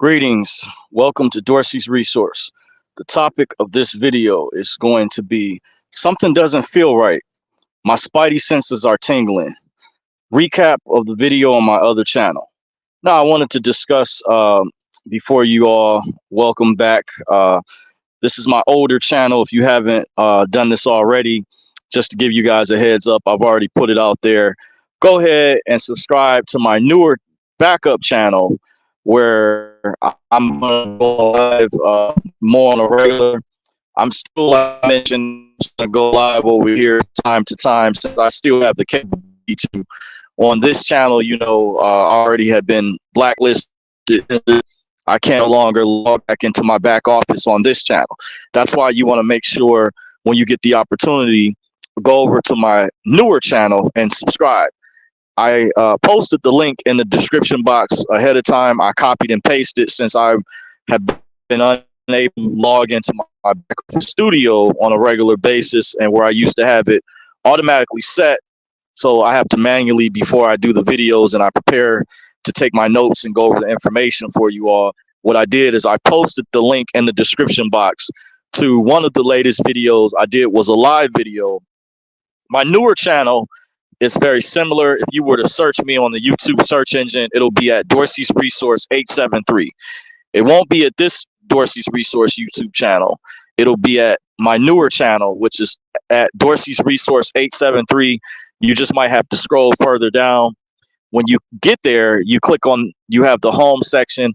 Greetings. Welcome to Dorsey's Resource. The topic of this video is going to be something doesn't feel right. My spidey senses are tingling. Recap of the video on my other channel. Now, I wanted to discuss before you all welcome back. This is my older channel. If you haven't done this already, just to give you guys a heads up, I've already put it out there. Go ahead and subscribe to my newer backup channel where I'm going to go live more on a regular. I'm still, like I mentioned, going to go live over here time to time since I still have the capability to. On this channel, already had been blacklisted. I can't no longer log back into my back office on this channel. That's why you want to make sure when you get the opportunity, go over to my newer channel and subscribe. I posted the link in the description box ahead of time. I copied and pasted since I have been unable to log into my back office studio on a regular basis, and where I used to have it automatically set. So I have to manually, before I do the videos and I prepare to take my notes and go over the information for you all, what I did is I posted the link in the description box to one of the latest videos I did. Was a live video. My newer channel is very similar. If you were to search me on the YouTube search engine, it'll be at Dorsey's Resource 873. It won't be at this Dorsey's Resource YouTube channel. It'll be at my newer channel, which is at Dorsey's Resource 873. You just might have to scroll further down. When you get there, you click on, you have the home section.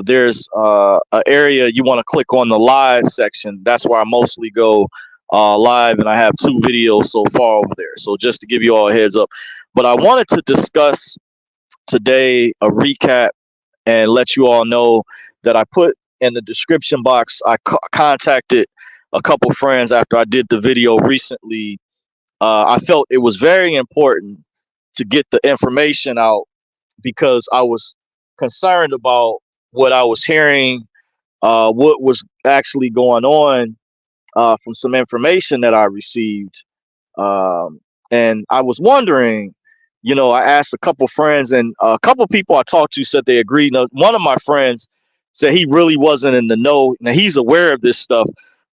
There's an area you want to click on the live section. That's where I mostly go live, and I have 2 videos so far over there. So just to give you all a heads up. But I wanted to discuss today a recap and let you all know that I put in the description box, I contacted a couple friends after I did the video recently. I felt it was very important to get the information out because I was concerned about what I was hearing, what was actually going on from some information that I received. And I was wondering, I asked a couple friends, and a couple people I talked to said they agreed. Now, one of my friends said he really wasn't in the know. Now, he's aware of this stuff,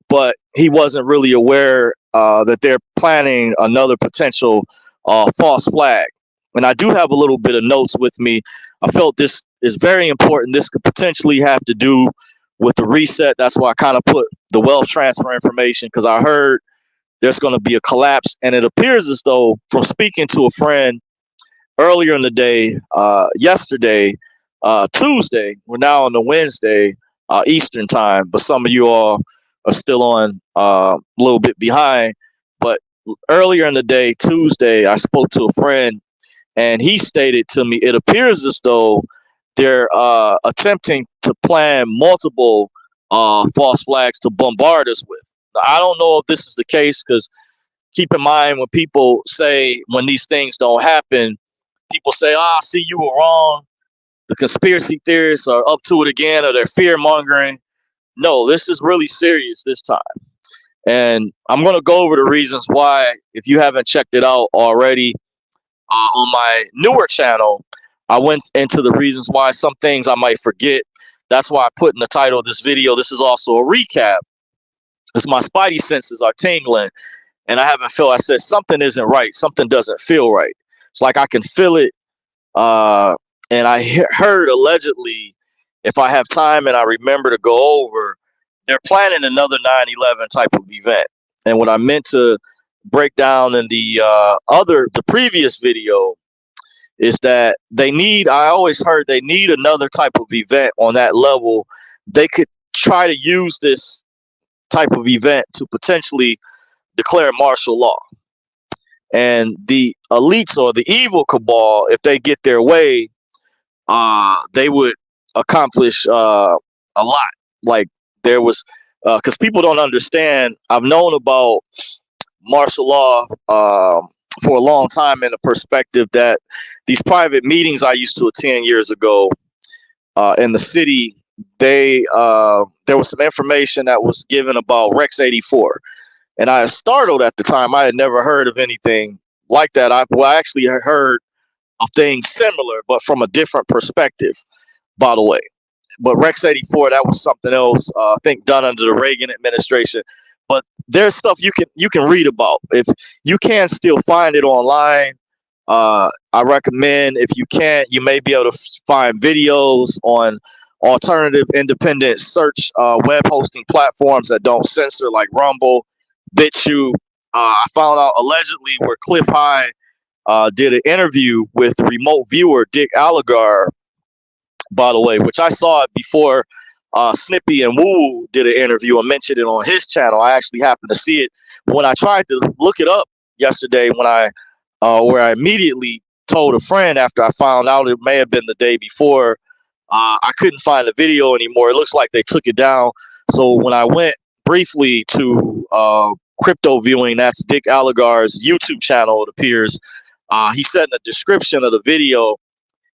but he wasn't really aware that they're planning another potential false flag. And I do have a little bit of notes with me. I felt this is very important. This could potentially have to do with the reset. That's why I kind of put the wealth transfer information, because I heard there's going to be a collapse. And it appears as though, from speaking to a friend earlier in the day, yesterday, Tuesday, we're now on the Wednesday, Eastern time, but some of you all are still on a little bit behind. But earlier in the day, Tuesday, I spoke to a friend, and he stated to me, it appears as though they're attempting to plan multiple false flags to bombard us with. Now, I don't know if this is the case, because keep in mind, when people say, when these things don't happen, people say, see, you were wrong. The conspiracy theorists are up to it again, or they're fear mongering. No, this is really serious this time. And I'm going to go over the reasons why. If you haven't checked it out already on my newer channel, I went into the reasons why. Some things I might forget. That's why I put in the title of this video. This is also a recap, because my spidey senses are tingling, and I haven't felt. I said something isn't right. Something doesn't feel right. It's like I can feel it. And I heard allegedly, if I have time and I remember to go over, they're planning another 9/11 type of event. And what I meant to break down in the previous video is that I always heard they need another type of event on that level. They could try to use this type of event to potentially declare martial law. And the elites, or the evil cabal, if they get their way, they would accomplish a lot. Like, there was, because people don't understand, I've known about martial law for a long time, in the perspective that these private meetings I used to attend years ago in the city, there was some information that was given about Rex 84. And I was startled at the time. I had never heard of anything like that. I actually heard of things similar, but from a different perspective, by the way. but Rex 84, that was something else. I think done under the Reagan administration. But there's stuff you can read about. If you can still find it online, I recommend. If you can't, you may be able to find videos on alternative independent search web hosting platforms that don't censor, like Rumble, BitChute. I found out allegedly where Cliff High did an interview with remote viewer Dick Allegar, by the way, which I saw it before Snippy and Woo did an interview and mentioned it on his channel. I actually happened to see it. But when I tried to look it up yesterday, where I immediately told a friend after I found out it may have been the day before, I couldn't find the video anymore. It looks like they took it down. So when I went briefly to Crypto Viewing, that's Dick Allegar's YouTube channel, it appears, he said in the description of the video,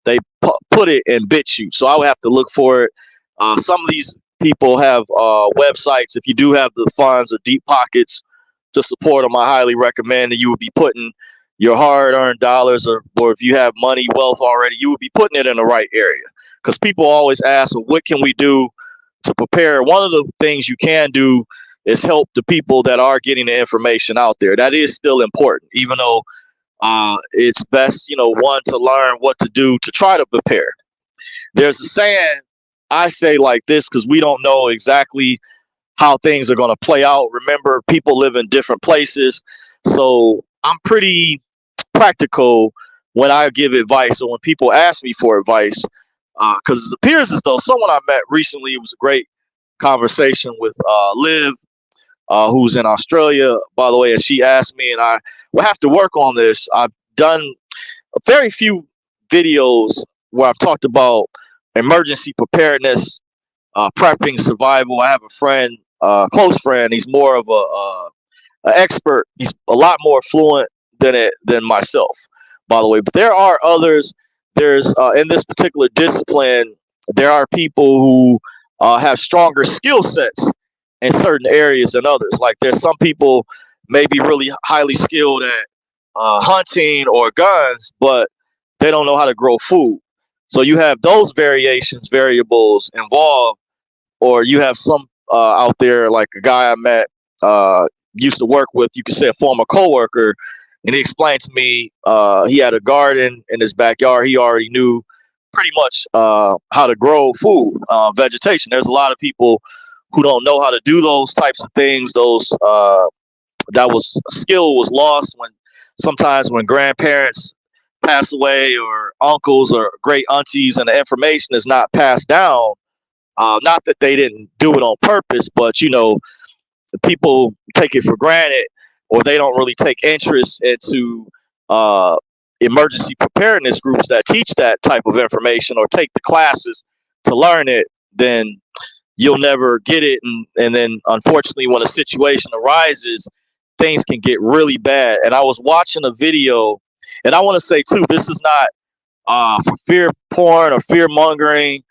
they put it in BitChute. So I would have to look for it. Some of these people have websites. If you do have the funds or deep pockets to support them, I highly recommend that you would be putting your hard-earned dollars, or if you have money, wealth already, you would be putting it in the right area. Because people always ask, well, what can we do to prepare? One of the things you can do is help the people that are getting the information out there. That is still important, even though it's best, one, to learn what to do to try to prepare. There's a saying I say like this because we don't know exactly how things are going to play out. Remember, people live in different places. So I'm pretty practical when I give advice, or when people ask me for advice, because it appears as though someone I met recently, it was a great conversation with Liv, who's in Australia, by the way, and she asked me, and I will have to work on this. I've done a very few videos where I've talked about emergency preparedness, prepping, survival. I have a friend, close friend. He's more of an expert. He's a lot more fluent than myself, by the way. But there are others. There's in this particular discipline, there are people who have stronger skill sets in certain areas than others. Like there's some people may be really highly skilled at hunting or guns, but they don't know how to grow food. So you have those variables involved, or you have some out there, like a guy I met, used to work with, you could say a former coworker, and he explained to me he had a garden in his backyard. He already knew pretty much how to grow food, vegetation. There's a lot of people who don't know how to do those types of things. Skill was lost sometimes when grandparents pass away, or uncles or great aunties, and the information is not passed down. Not that they didn't do it on purpose, but people take it for granted, or they don't really take interest into emergency preparedness groups that teach that type of information, or take the classes to learn it. Then you'll never get it, and then unfortunately, when a situation arises, things can get really bad. And I was watching a video, and I want to say too, this is not for fear porn or fear mongering.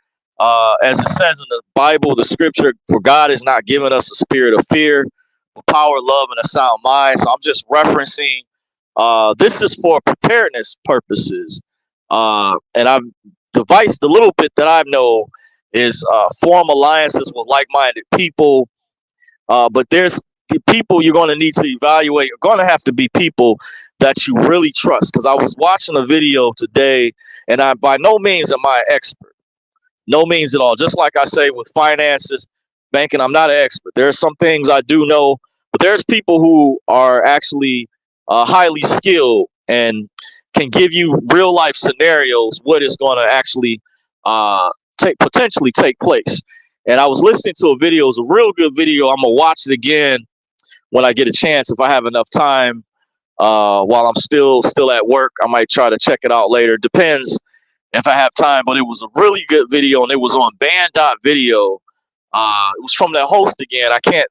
As it says in the Bible, the scripture, for God has not given us a spirit of fear, but power, love, and a sound mind. So I'm just referencing, this is for preparedness purposes. And I've devised the little bit that I know is form alliances with like-minded people. But there's the people you're going to need to evaluate are going to have to be people that you really trust. Because I was watching a video today, and I by no means am I an expert. No means at all. Just like I say with finances, banking, I'm not an expert. There are some things I do know, but there's people who are actually highly skilled and can give you real life scenarios, what is going to actually potentially take place. And I was listening to a video. It was a real good video. I'm gonna watch it again when I get a chance, if I have enough time. While I'm still at work, I might try to check it out later. Depends if I have time. But it was a really good video, and it was on Band.video. It was from that host again. I can't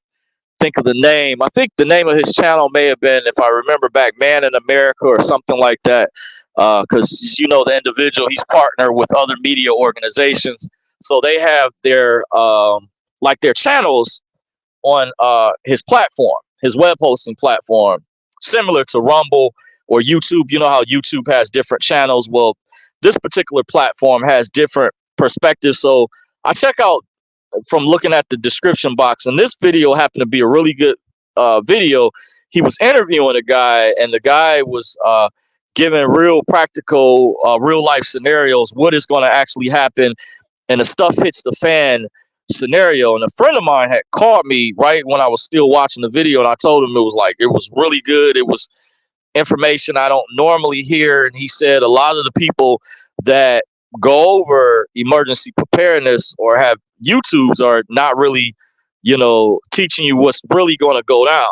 think of the name. I think the name of his channel may have been, if I remember back, Man in America or something like that. Because the individual, he's partnered with other media organizations, so they have their their channels on his platform, his web hosting platform, similar to Rumble or YouTube. You know how YouTube has different channels. Well, this particular platform has different perspectives. So I check out from looking at the description box, and this video happened to be a really good video. He was interviewing a guy, and the guy was giving real practical, real life scenarios. What is going to actually happen, and the stuff hits the fan scenario. And a friend of mine had called me right when I was still watching the video, and I told him it was really good. It was information I don't normally hear. And he said a lot of the people that go over emergency preparedness or have YouTubes are not really, teaching you what's really going to go down.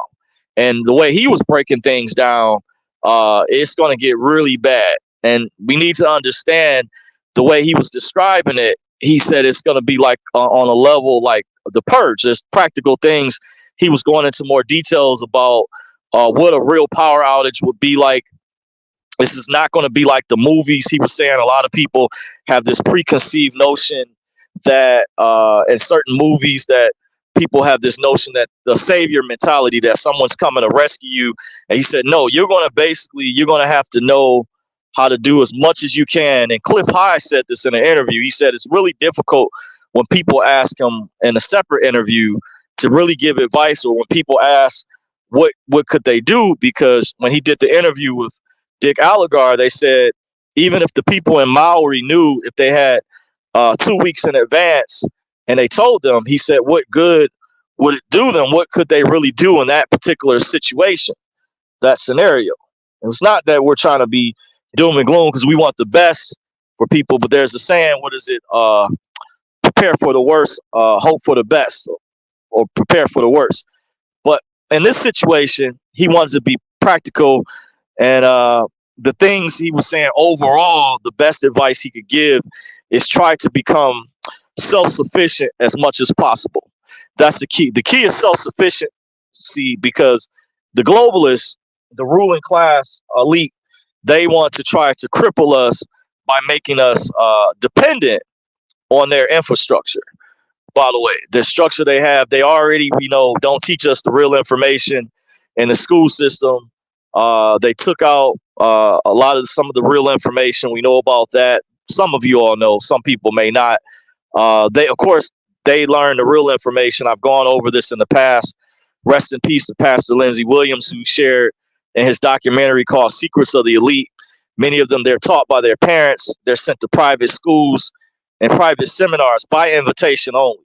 And the way he was breaking things down, it's going to get really bad. And we need to understand the way he was describing it. He said it's going to be like on a level like the purge. There's practical things. He was going into more details about what a real power outage would be like. This is not going to be like the movies. He was saying a lot of people have this preconceived notion that in certain movies that people have this notion that the savior mentality, that someone's coming to rescue you. And he said, no, you're going to have to know how to do as much as you can. And Cliff High said this in an interview. He said it's really difficult when people ask him in a separate interview to really give advice, or when people ask what could they do, because when he did the interview with Dick Allegar, they said even if the people in Maui knew, if they had 2 weeks in advance and they told them, he said, what good would it do them? What could they really do in that particular situation, that scenario? It was not that we're trying to be doom and gloom because we want the best for people, but there's a saying, what is it? Prepare for the worst, hope for the best, or prepare for the worst. But in this situation, he wanted to be practical, and the things he was saying overall, the best advice he could give is try to become self-sufficient as much as possible. That's the key. The key is self-sufficiency, because the globalists, the ruling class elite, they want to try to cripple us by making us dependent on their infrastructure. By the way, the structure they have, they already, don't teach us the real information in the school system. They took out a lot of some of the real information. We know about that. Some of you all know, some people may not. Of course, they learned the real information. I've gone over this in the past. Rest in peace to Pastor Lindsey Williams, who shared in his documentary called Secrets of the Elite. Many of them, they're taught by their parents. They're sent to private schools and private seminars by invitation only.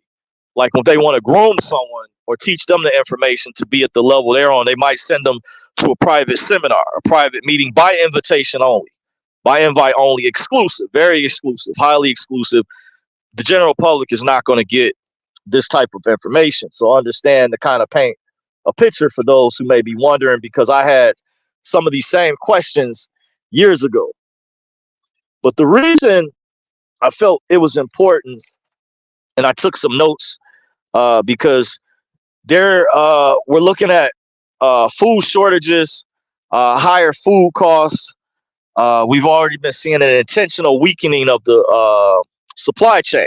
Like when they want to groom someone or teach them the information to be at the level they're on, they might send them to a private seminar, a private meeting by invitation only, by invite only, exclusive, very exclusive, highly exclusive. The general public is not going to get this type of information. So understand, to kind of paint a picture for those who may be wondering, because I had some of these same questions years ago. But the reason I felt it was important, and I took some notes, because we're looking at food shortages, higher food costs. We've already been seeing an intentional weakening of the supply chain.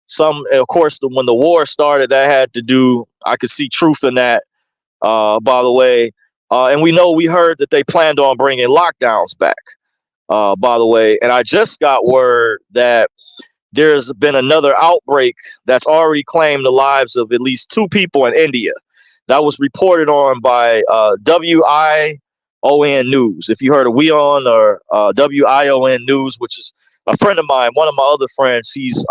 Some, of course, when the war started, that had to do, I could see truth in that, by the way. And we heard that they planned on bringing lockdowns back, by the way. And I just got word that there's been another outbreak that's already claimed the lives of at least 2 people in India. That was reported on by WION News. If you heard of WION or WION News, which is a friend of mine, one of my other friends, he's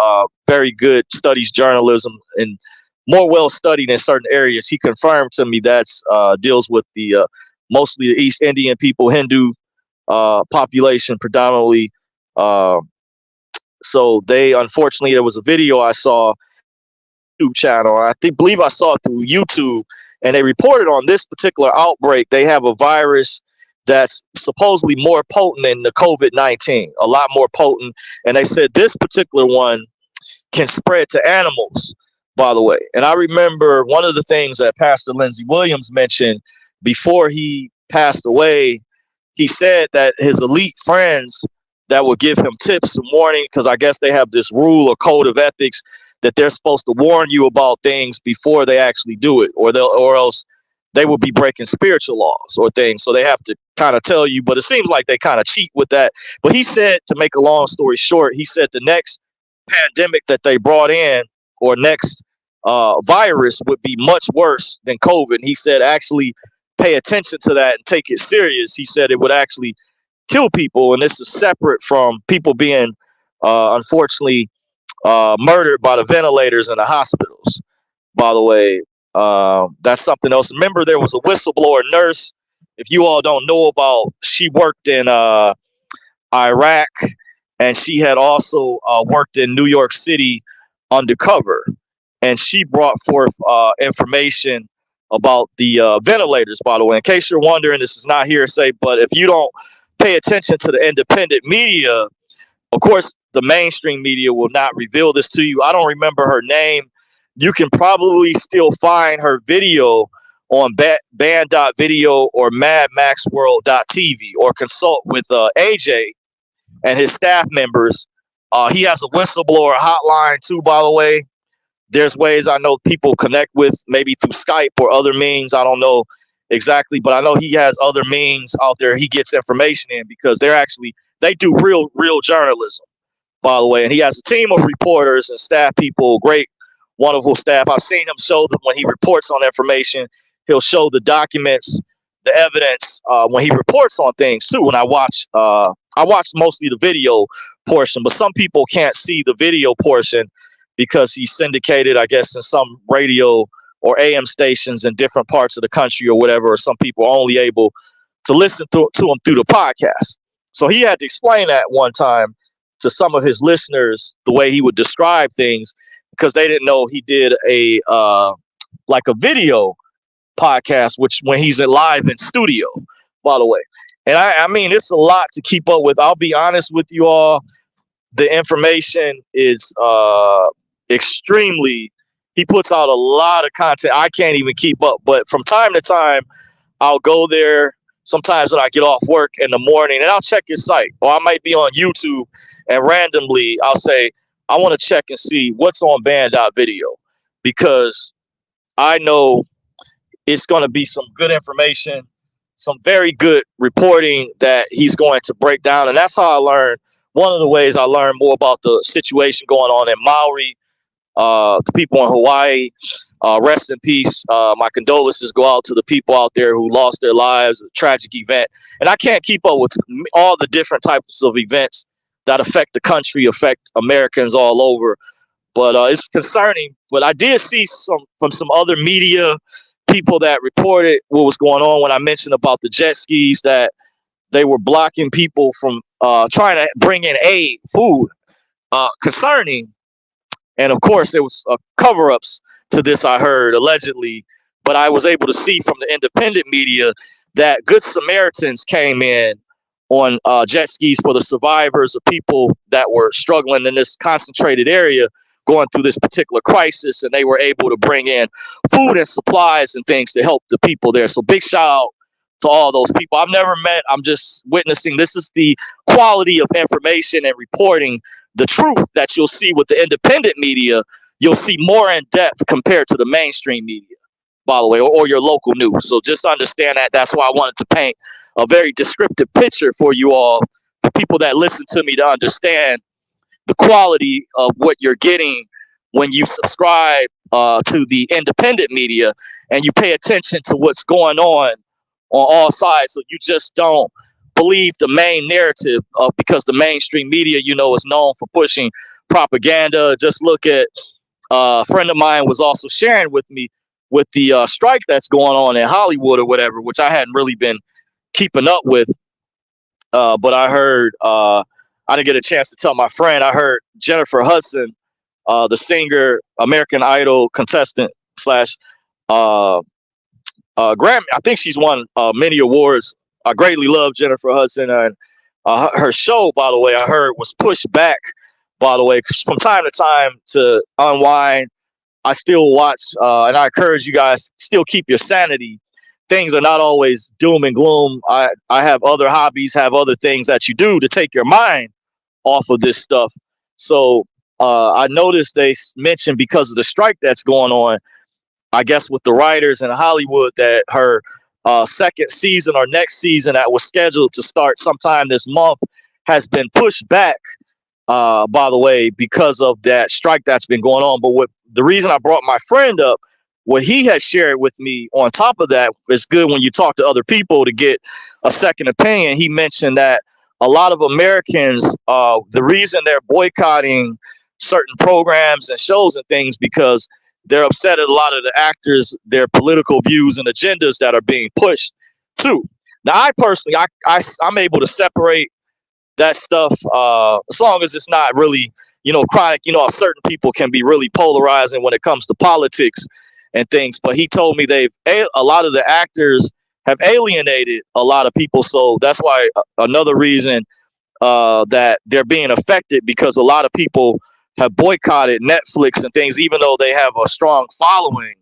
very good, studies journalism and more well studied in certain areas. He confirmed to me that's deals with the mostly the East Indian people, Hindu population predominantly. So they, unfortunately, there was a video I saw YouTube channel. Believe I saw it through YouTube, and they reported on this particular outbreak. They have a virus that's supposedly more potent than the COVID-19, a lot more potent. And they said this particular one can spread to animals, by the way. And I remember one of the things that Pastor Lindsey Williams mentioned before he passed away. He said that his elite friends that will give him tips and warning, because I guess they have this rule or code of ethics that they're supposed to warn you about things before they actually do it, or else they will be breaking spiritual laws or things. So they have to kind of tell you, but it seems like they kind of cheat with that. But he said, to make a long story short, he said the next pandemic that they brought in, or next virus, would be much worse than COVID. And he said, actually pay attention to that and take it serious. He said it would actually kill people, and this is separate from people being unfortunately murdered by the ventilators in the hospitals. By the way, that's something else. Remember, there was a whistleblower nurse. If you all don't know about, she worked in Iraq, and she had also worked in New York City undercover, and she brought forth information about the ventilators. By the way, in case you're wondering, this is not hearsay, but if you don't pay attention to the independent media, of course, the mainstream media will not reveal this to you. I don't remember her name. You can probably still find her video on band.video or madmaxworld.tv, or consult with AJ and his staff members. He has a whistleblower hotline too, by the way. There's ways I know people connect with, maybe through Skype or other means. I don't know exactly, but I know he has other means out there he gets information in, because they do real journalism, by the way. And he has a team of reporters and staff people, great, wonderful staff. I've seen him show them when he reports on information. He'll show the documents, the evidence when he reports on things too. And I watch mostly the video portion, but some people can't see the video portion because he's syndicated, I guess, in some radio or AM stations in different parts of the country or whatever, or some people are only able to listen to him through the podcast. So he had to explain that one time to some of his listeners, the way he would describe things, because they didn't know he did a video podcast, which when he's live in studio, by the way. And I mean, it's a lot to keep up with. I'll be honest with you all. The information is extremely, he puts out a lot of content. I can't even keep up, but from time to time, I'll go there. Sometimes when I get off work in the morning, and I'll check his site, or I might be on YouTube, and randomly I'll say, I want to check and see what's on band.video, because I know it's going to be some good information, some very good reporting that he's going to break down. And that's how I learned. One of the ways I learned more about the situation going on in Maui, the people in Hawaii, rest in peace. My condolences go out to the people out there who lost their lives, a tragic event. And I can't keep up with all the different types of events that affect the country, affect Americans all over. But it's concerning. But I did see from some other media people that reported what was going on when I mentioned about the jet skis, that they were blocking people from trying to bring in aid, food, concerning. And of course, there was cover-ups to this, I heard, allegedly. But I was able to see from the independent media that Good Samaritans came in on jet skis for the survivors of people that were struggling in this concentrated area, going through this particular crisis, and they were able to bring in food and supplies and things to help the people there. So big shout out to all those people I've never met. I'm just witnessing. This is the quality of information and reporting, the truth that you'll see with the independent media. You'll see more in depth compared to the mainstream media, by the way, or your local news. So just understand that. That's why I wanted to paint a very descriptive picture for you all, for people that listen to me, to understand the quality of what you're getting when you subscribe to the independent media and you pay attention to what's going on all sides. So you just don't believe the main narrative, because the mainstream media, you know, is known for pushing propaganda. Just look at a friend of mine was also sharing with me with the strike that's going on in Hollywood or whatever, which I hadn't really been keeping up with. But I heard, I didn't get a chance to tell my friend, I heard Jennifer Hudson, the singer, American Idol contestant slash Grammy. I think she's won many awards. I greatly love Jennifer Hudson, and her show, by the way, I heard was pushed back, by the way, from time to time to unwind. I still watch, and I encourage you guys, still keep your sanity. Things are not always doom and gloom. I have other hobbies, have other things that you do to take your mind off of this stuff. So I noticed they mentioned, because of the strike that's going on, I guess with the writers in Hollywood, that her second season or next season that was scheduled to start sometime this month has been pushed back by the way, because of that strike that's been going on. But what the reason I brought my friend up, what he had shared with me on top of that, is good when you talk to other people to get a second opinion. He mentioned that a lot of Americans, the reason they're boycotting certain programs and shows and things because they're upset at a lot of the actors, their political views and agendas that are being pushed too. Now, I personally, I'm able to separate that stuff, as long as it's not really, chronic. Certain people can be really polarizing when it comes to politics and things. But he told me a lot of the actors have alienated a lot of people. So that's why another reason that they're being affected, because a lot of people have boycotted Netflix and things, even though they have a strong following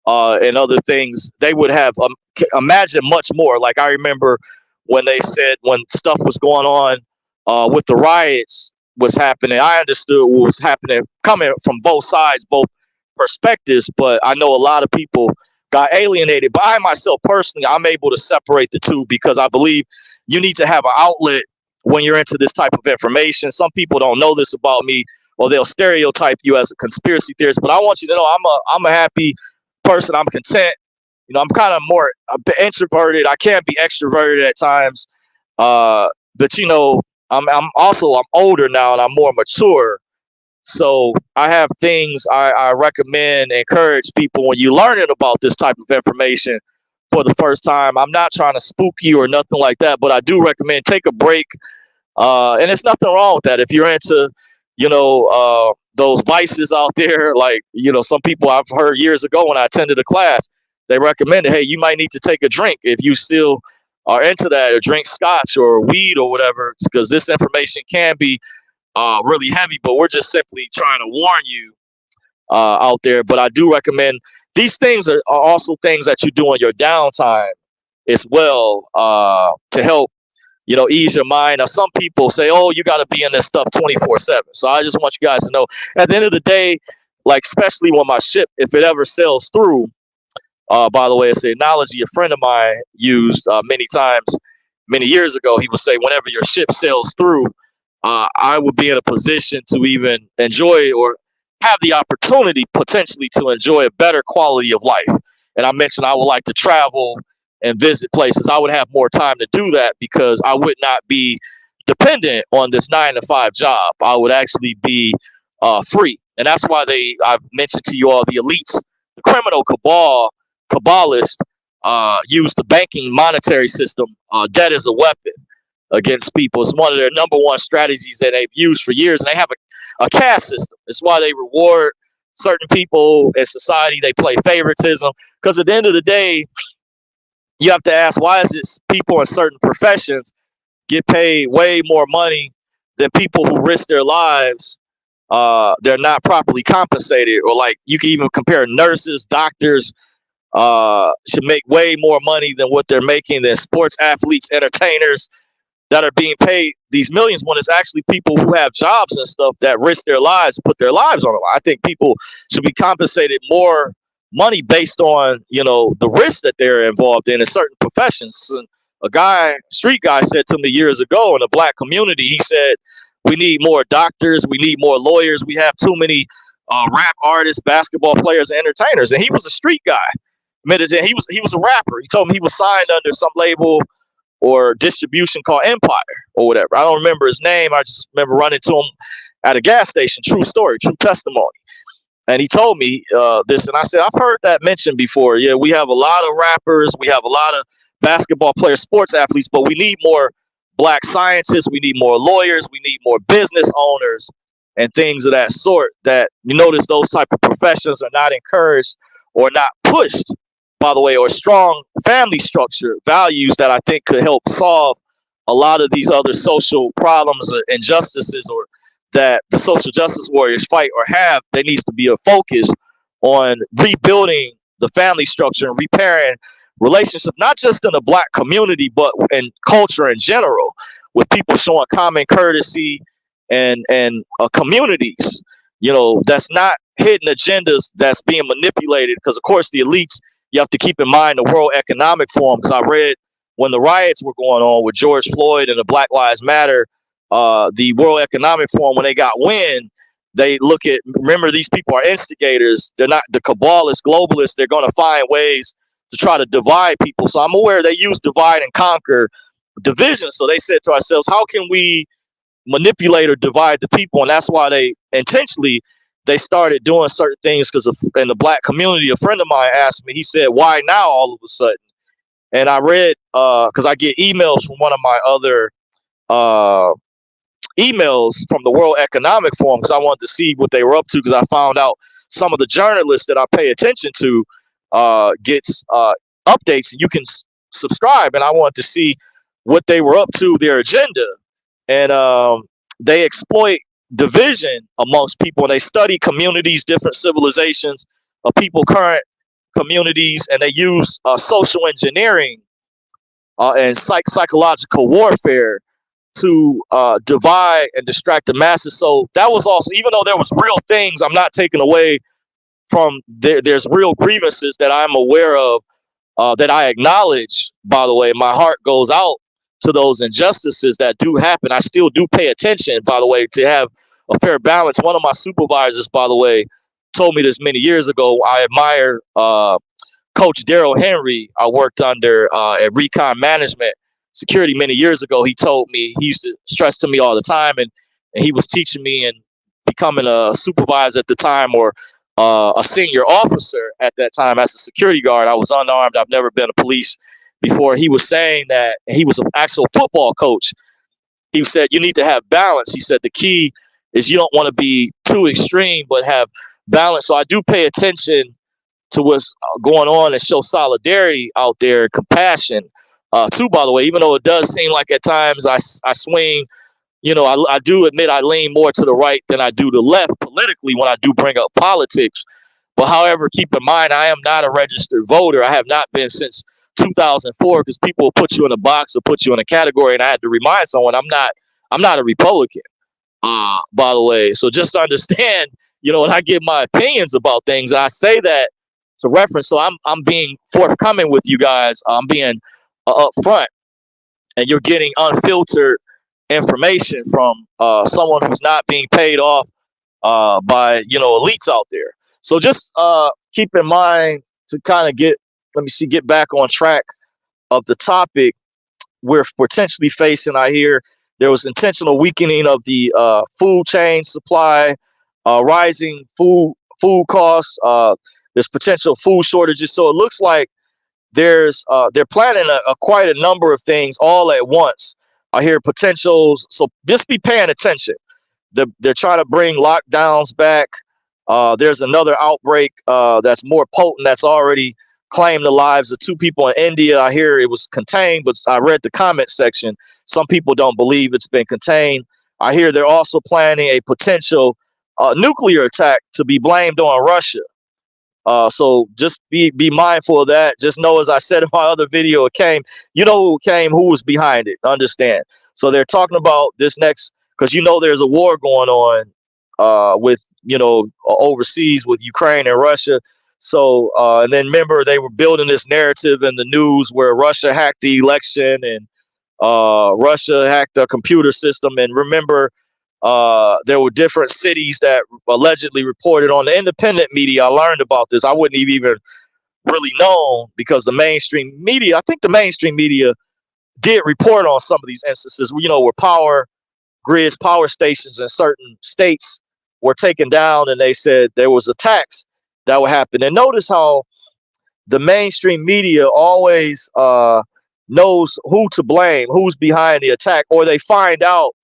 and other things. They would have imagine much more. Like I remember when they said when stuff was going on with the riots was happening, I understood what was happening coming from both sides, both perspectives. But I know a lot of people got alienated. But I myself personally, I'm able to separate the two because I believe you need to have an outlet when you're into this type of information. Some people don't know this about me, or they'll stereotype you as a conspiracy theorist. But I want you to know I'm a happy person. I'm content. I'm kind of more introverted. I can be extroverted at times, but I'm older now and I'm more mature. So I have things I recommend, encourage people when you're learning about this type of information for the first time. I'm not trying to spook you or nothing like that, but I do recommend take a break. And there's nothing wrong with that. If you're into, those vices out there, like, some people I've heard years ago when I attended a class, they recommended, hey, you might need to take a drink if you still are into that, or drink scotch or weed or whatever, because this information can be really heavy. But we're just simply trying to warn you out there. But I do recommend these things are also things that you do in your downtime as well, to help ease your mind. Now, some people say, oh, you got to be in this stuff 24/7. So I just want you guys to know, at the end of the day, like, especially when my ship, if it ever sails through, by the way, it's the analogy a friend of mine used many times, many years ago. He would say, whenever your ship sails through, I would be in a position to even enjoy or have the opportunity potentially to enjoy a better quality of life. And I mentioned I would like to travel and visit places. I would have more time to do that because I would not be dependent on this 9 to 5 job. I would actually be free. And that's why I've mentioned to you all the elites, the criminal cabalists use the banking monetary system, debt as a weapon against people. It's one of their number one strategies that they've used for years. And they have a caste system. It's why they reward certain people in society. They play favoritism because at the end of the day, you have to ask, why is it people in certain professions get paid way more money than people who risk their lives? They're not properly compensated. Or like you can even compare nurses, doctors should make way more money than what they're making than sports athletes, entertainers that are being paid these millions, when it's actually people who have jobs and stuff that risk their lives and put their lives on the line. I think people should be compensated more money based on, the risks that they're involved in certain professions. And street guy said to me years ago in the black community, he said, we need more doctors, we need more lawyers, we have too many rap artists, basketball players, and entertainers. And he was a street guy. He was a rapper. He told me he was signed under some label or distribution called Empire or whatever. I don't remember his name. I just remember running to him at a gas station. True story, true testimony. And he told me this, and I said, I've heard that mentioned before. Yeah, we have a lot of rappers, we have a lot of basketball players, sports athletes, but we need more black scientists, we need more lawyers, we need more business owners and things of that sort. That you notice those type of professions are not encouraged or not pushed, by the way, or strong family structure values that I think could help solve a lot of these other social problems or injustices, or that the social justice warriors fight or have. There needs to be a focus on rebuilding the family structure and repairing relationships, not just in the black community, but in culture in general, with people showing common courtesy and communities, that's not hidden agendas that's being manipulated. Because, of course, the elites, you have to keep in mind the World Economic Forum, because I read when the riots were going on with George Floyd and the Black Lives Matter the World Economic Forum, when they got wind, they look at, remember, these people are instigators. They're not the cabalists, globalists. They're going to find ways to try to divide people. So I'm aware they use divide and conquer division. So they said to ourselves, how can we manipulate or divide the people? And that's why they intentionally, they started doing certain things. Because in the black community, a friend of mine asked me, he said, why now all of a sudden? And I read, because I get emails from one of my other emails from the World Economic Forum, because I wanted to see what they were up to, because I found out some of the journalists that I pay attention to gets updates, and you can subscribe, and I wanted to see what they were up to, their agenda. And they exploit division amongst people, and they study communities, different civilizations of people, current communities, and they use social engineering and psychological warfare to divide and distract the masses. So that was also, even though there was real things, I'm not taking away from there's real grievances that I'm aware of, that I acknowledge. By the way, my heart goes out to those injustices that do happen. I still do pay attention, by the way, to have a fair balance. One of my supervisors, by the way, told me this many years ago. I admire Coach Daryl Henry. I worked under at Recon Management Security many years ago. He told me, he used to stress to me all the time, and he was teaching me and becoming a supervisor at the time, or a senior officer at that time as a security guard. I was unarmed. I've never been a police before. He was saying that, he was an actual football coach. He said, you need to have balance. He said, the key is you don't want to be too extreme, but have balance. So I do pay attention to what's going on and show solidarity out there, compassion, too, by the way, even though it does seem like at times I swing, I do admit I lean more to the right than I do the left politically when I do bring up politics. But however, keep in mind, I am not a registered voter. I have not been since 2004, because people will put you in a box or put you in a category. And I had to remind someone, I'm not a Republican, by the way. So just understand, when I give my opinions about things, I say that to reference. So I'm being forthcoming with you guys. I'm being upfront, and you're getting unfiltered information from someone who's not being paid off by elites out there. So just keep in mind to kind of get back on track of the topic we're potentially facing. I hear there was intentional weakening of the food chain supply, rising food costs. There's potential food shortages. So it looks like they're planning quite a number of things all at once. I hear potentials. So just be paying attention. They're trying to bring lockdowns back. There's another outbreak that's more potent, that's already claimed the lives of 2 people in India. I hear it was contained, but I read the comment section. Some people don't believe it's been contained. I hear they're also planning a potential nuclear attack to be blamed on Russia. So just be mindful of that. Just know, as I said in my other video, it came, who was behind it. Understand. So they're talking about this next, because there's a war going on with overseas with Ukraine and Russia. So and then remember, they were building this narrative in the news where Russia hacked the election, and Russia hacked the computer system. And remember, there were different cities that allegedly reported on the independent media. I learned about this. I wouldn't have even really known, because the mainstream media, I think the mainstream media did report on some of these instances, where power grids, power stations in certain states were taken down, and they said there was attacks that would happen. And notice how the mainstream media always knows who to blame, who's behind the attack, or they find out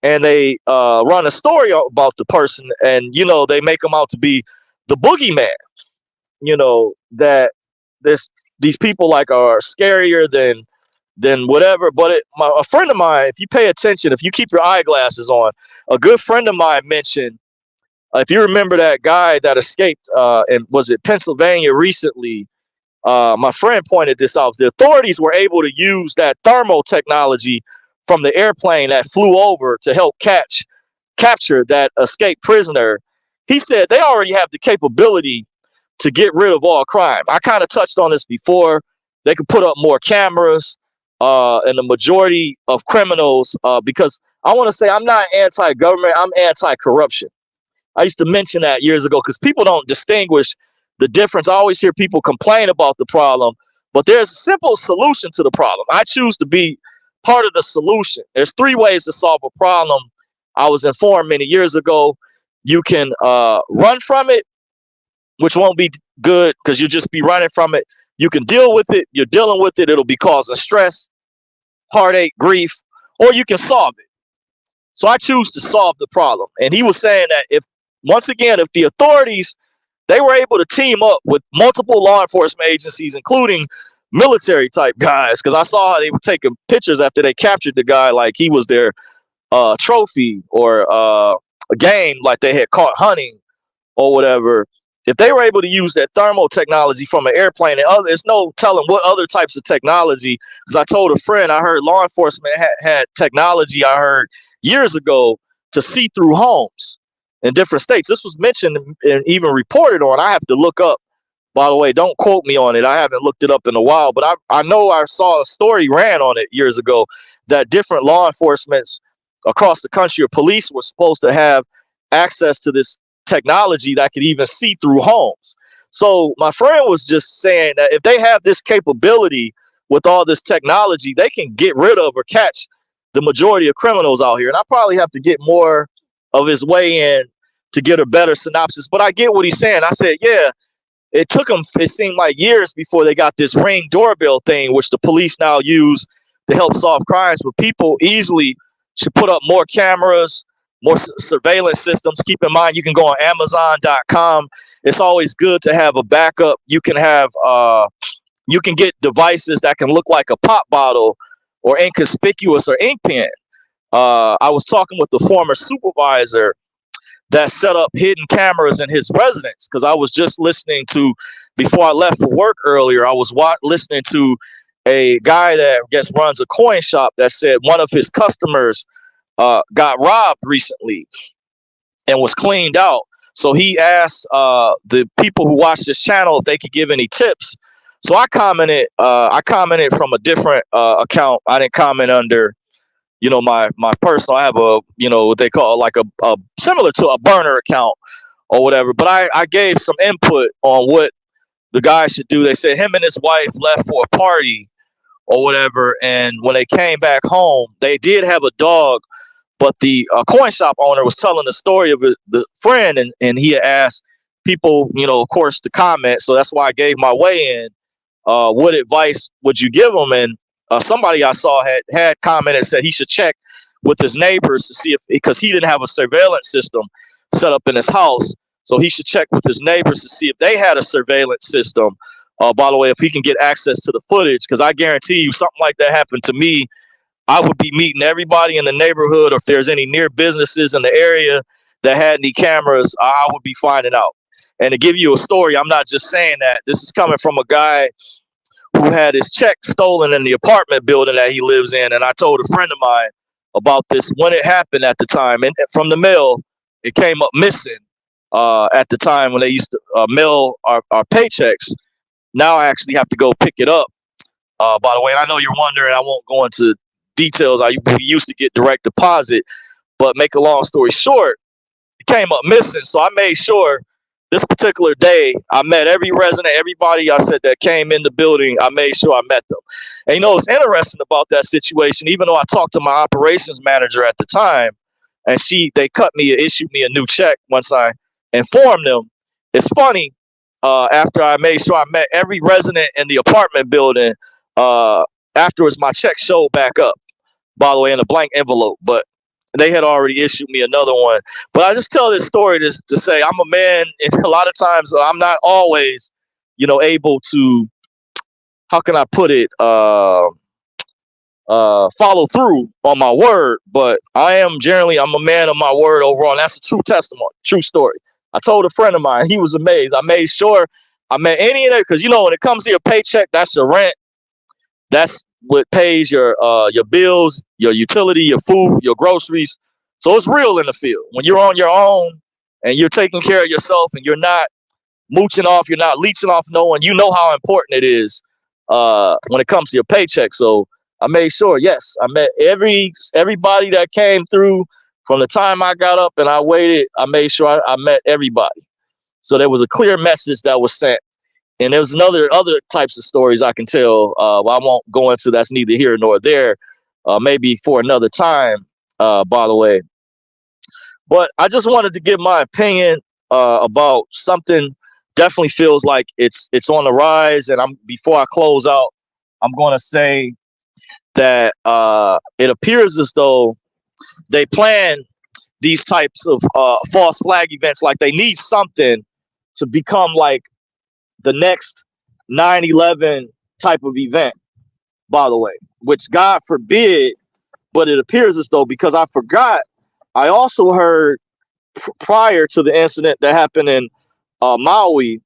and they run a story about the person, and they make them out to be the boogeyman. That these people are scarier than whatever. But a friend of mine, if you pay attention, if you keep your eyeglasses on, a good friend of mine mentioned, if you remember that guy that escaped, and was it Pennsylvania recently? My friend pointed this out. The authorities were able to use that thermal technology from the airplane that flew over to help capture that escaped prisoner. He said they already have the capability to get rid of all crime. I kind of touched on this before. They could put up more cameras. and the majority of criminals, because I want to say I'm not anti-government, I'm anti-corruption. I used to mention that years ago because people don't distinguish the difference. I always hear people complain about the problem, but there's a simple solution to the problem. I choose to be part of the solution. There's three ways to solve a problem. I was informed many years ago. You can run from it, which won't be good because you'll just be running from it. You can deal with it. You're dealing with it. It'll be causing stress, heartache, grief, or you can solve it. So I choose to solve the problem. And he was saying that once again, if the authorities, they were able to team up with multiple law enforcement agencies, including military type guys, because I saw how they were taking pictures after they captured the guy like he was their trophy or a game, like they had caught hunting or whatever. If they were able to use that thermal technology from an airplane and there's no telling what other types of technology, because I told a friend, I heard law enforcement had technology, I heard years ago, to see through homes in different states. This was mentioned and even reported on. I have to look up, by the way, don't quote me on it. I haven't looked it up in a while, but I know I saw a story ran on it years ago that different law enforcements across the country or police were supposed to have access to this technology that could even see through homes. So my friend was just saying that if they have this capability with all this technology, they can get rid of or catch the majority of criminals out here. And I probably have to get more of his way in to get a better synopsis. But I get what he's saying. I said, yeah, it took them, it seemed like years before they got this Ring doorbell thing, which the police now use to help solve crimes. But people easily should put up more cameras, more surveillance systems. Keep in mind, you can go on Amazon.com. It's always good to have a backup. You can have, you can get devices that can look like a pop bottle or inconspicuous or ink pen. I was talking with the former supervisor that set up hidden cameras in his residence because I was just listening to, before I left for work earlier, I was listening to a guy that I guess runs a coin shop that said one of his customers got robbed recently and was cleaned out. So he asked the people who watch this channel if they could give any tips. So I commented from a different account. I didn't comment under, my personal. I have a, what they call like a similar to a burner account or whatever. But I gave some input on what the guy should do. They said him and his wife left for a party or whatever, and when they came back home, they did have a dog. But the coin shop owner was telling the story of the friend, and he had asked people, of course, to comment. So that's why I gave my way in. What advice would you give him? And somebody I saw had commented, said he should check with his neighbors to see if, because he didn't have a surveillance system set up in his house. So he should check with his neighbors to see if they had a surveillance system. By the way, if he can get access to the footage, because I guarantee you something like that happened to me, I would be meeting everybody in the neighborhood, or if there's any near businesses in the area that had any cameras, I would be finding out. And to give you a story, I'm not just saying that. This is coming from a guy who had his check stolen in the apartment building that he lives in. And I told a friend of mine about this when it happened at the time. And from the mail, it came up missing at the time when they used to mail our paychecks. Now I actually have to go pick it up. By the way, I know you're wondering, I won't go into details. We used to get direct deposit, but make a long story short, it came up missing. So I made sure this particular day, I met every resident, everybody I said that came in the building. I made sure I met them. And what's interesting about that situation, even though I talked to my operations manager at the time, and they issued me a new check once I informed them. It's funny, after I made sure I met every resident in the apartment building, afterwards my check showed back up, by the way, in a blank envelope, but they had already issued me another one. But I just tell this story to say I'm a man, and a lot of times I'm not always, able to, how can I put it, follow through on my word. But I'm a man of my word overall. And that's a true testimony, true story. I told a friend of mine, he was amazed. I made sure I met any of that, because when it comes to your paycheck, that's your rent. That's what pays your bills, your utility, your food, your groceries. So it's real in the field. When you're on your own and you're taking care of yourself and you're not mooching off, you're not leeching off no one, you know how important it is when it comes to your paycheck. So I made sure. Yes, I met everybody that came through from the time I got up and I waited. I made sure I met everybody. So there was a clear message that was sent. And there was other types of stories I can tell. I won't go into, that's neither here nor there. Maybe for another time. By the way, but I just wanted to give my opinion about something. Definitely feels like it's on the rise. And before I close out, I'm going to say that it appears as though they plan these types of false flag events, like they need something to become like the next 9/11 type of event, by the way, which God forbid, but it appears as though, because I forgot, I also heard prior to the incident that happened in Maui,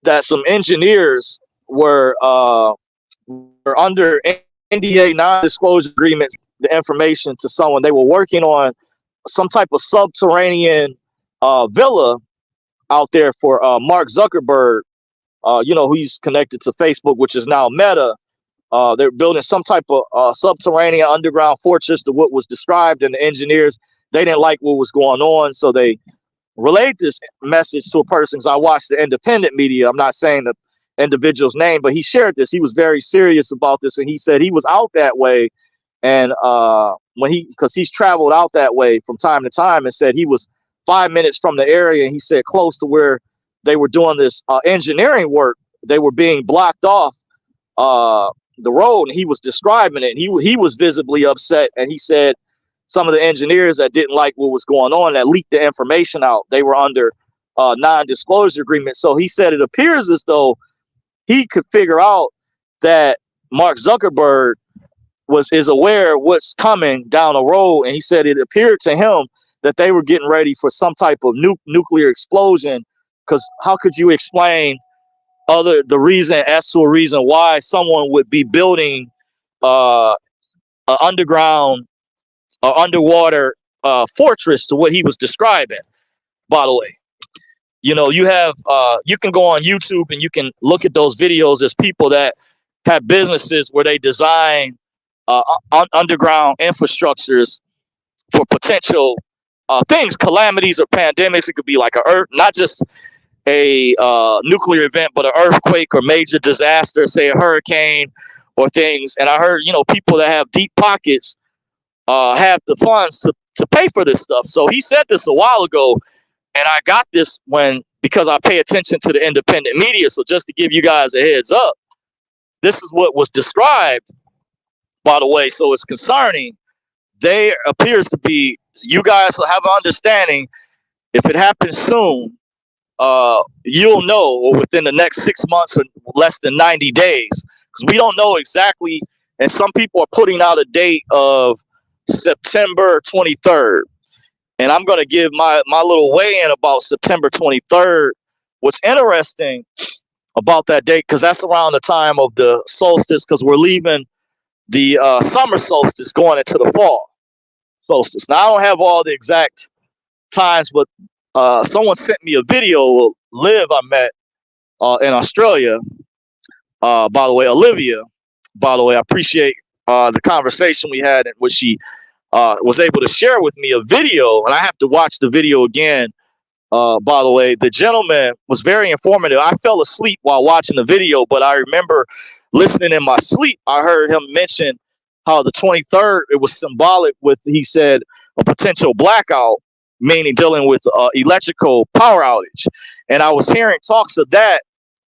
that some engineers were under NDA, non-disclosure agreements, the information to someone. They were working on some type of subterranean villa out there for Mark Zuckerberg, who's connected to Facebook, which is now Meta. They're building some type of subterranean underground fortress to what was described, and the engineers, they didn't like what was going on, so they relayed this message to a person. Because I watched the independent media. I'm not saying the individual's name, but he shared this. He was very serious about this, and he said he was out that way, and because he's traveled out that way from time to time, and said he was 5 minutes from the area, and he said close to where they were doing this engineering work, they were being blocked off the road, and he was describing it. And he was visibly upset, and he said some of the engineers that didn't like what was going on, that leaked the information out, they were under non-disclosure agreement. So he said it appears as though he could figure out that Mark Zuckerberg is aware of what's coming down the road, and he said it appeared to him that they were getting ready for some type of nuclear explosion. Because how could you explain the reason as to a reason why someone would be building an underground underwater fortress to what he was describing? By the way, you have you can go on YouTube and you can look at those videos. There's people that have businesses where they design underground infrastructures for potential things, calamities or pandemics. It could be like not just a nuclear event, but an earthquake or major disaster, say a hurricane or things. And I heard, people that have deep pockets have the funds to pay for this stuff. So he said this a while ago, and I got this because I pay attention to the independent media. So just to give you guys a heads up, this is what was described, by the way. So it's concerning. There appears to be, you guys will have an understanding, if it happens soon, you'll know, or within the next 6 months or less than 90 days, because we don't know exactly. And some people are putting out a date of September 23rd. And I'm going to give my little weigh-in about September 23rd. What's interesting about that date, because that's around the time of the solstice, because we're leaving the summer solstice going into the fall solstice. Now, I don't have all the exact times, but someone sent me a video. Liv, I met in Australia. By the way, Olivia, by the way, I appreciate the conversation we had, in which she was able to share with me a video, and I have to watch the video again. By the way, the gentleman was very informative. I fell asleep while watching the video, but I remember listening in my sleep. I heard him mention how the 23rd, it was symbolic with, he said, a potential blackout, meaning dealing with electrical power outage. And I was hearing talks of that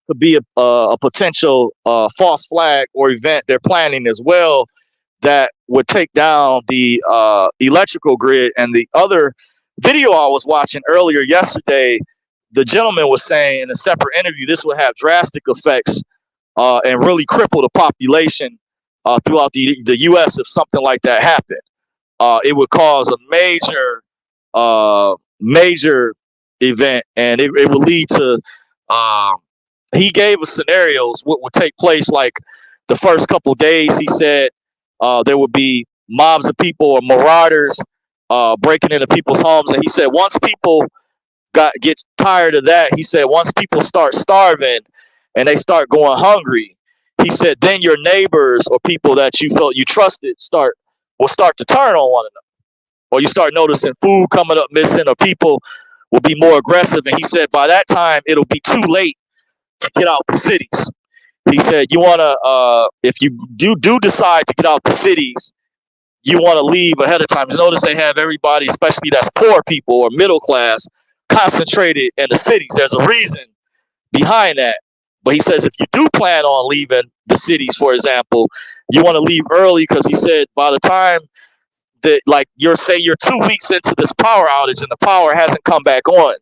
could be a potential false flag or event they're planning as well, that would take down the electrical grid. And the other video I was watching earlier yesterday, the gentleman was saying in a separate interview, this would have drastic effects and really cripple the population throughout the U.S. if something like that happened. It would cause a major event, and it would lead to, he gave us scenarios what would take place. Like the first couple of days, he said there would be mobs of people or marauders breaking into people's homes. And he said once people get tired of that, he said once people start starving and they start going hungry, he said, then your neighbors or people that you felt you trusted will start to turn on one another, or you start noticing food coming up missing, or people will be more aggressive. And he said by that time it'll be too late to get out the cities. He said you want to, if you do decide to get out the cities, you want to leave ahead of time. Just notice they have everybody, especially that's poor people or middle class, concentrated in the cities. There's a reason behind that. But he says if you do plan on leaving the cities, for example, you want to leave early, because he said by the time that, like, you're 2 weeks into this power outage and the power hasn't come back on,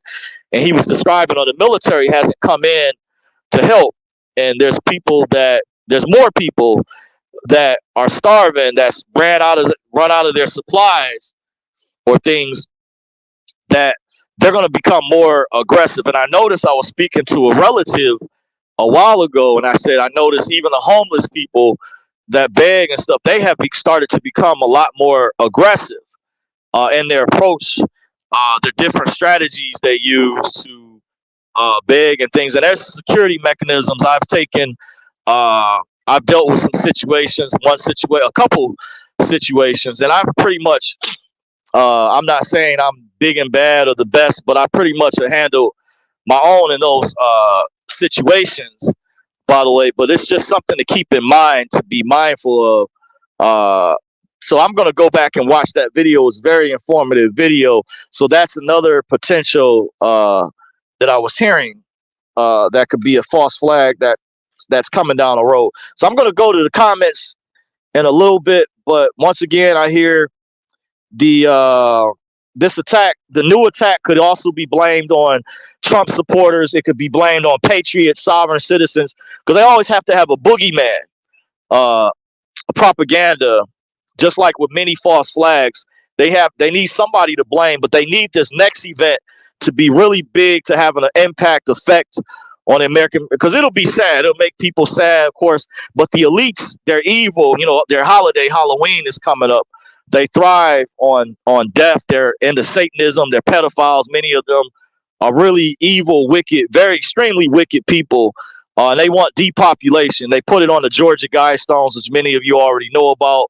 and he was describing, or the military hasn't come in to help, and there's more people that are starving, that's run out of their supplies or things, that they're going to become more aggressive. And I noticed, I was speaking to a relative a while ago, and I said I noticed even the homeless people that beg and stuff, they have started to become a lot more aggressive in their approach, their different strategies they use to beg and things. And there's security mechanisms. I've dealt with some situations, a couple situations, and I've pretty much, I'm not saying I'm big and bad or the best, but I pretty much have handled my own in those situations, by the way. But it's just something to keep in mind, to be mindful of. So I'm going to go back and watch that video. It's a very informative video. So that's another potential that I was hearing that could be a false flag that's coming down the road. So I'm going to go to the comments in a little bit. But once again, I hear this attack, the new attack, could also be blamed on Trump supporters. It could be blamed on patriots, sovereign citizens, because they always have to have a boogeyman, a propaganda. Just like with many false flags, they need somebody to blame, but they need this next event to be really big, to have an impact effect on the American, because it'll be sad. It'll make people sad, of course, but the elites, they're evil. Their holiday, Halloween, is coming up. They thrive on death. They're into Satanism. They're pedophiles. Many of them are really evil, wicked, very extremely wicked people. And they want depopulation. They put it on the Georgia Guidestones, which many of you already know about.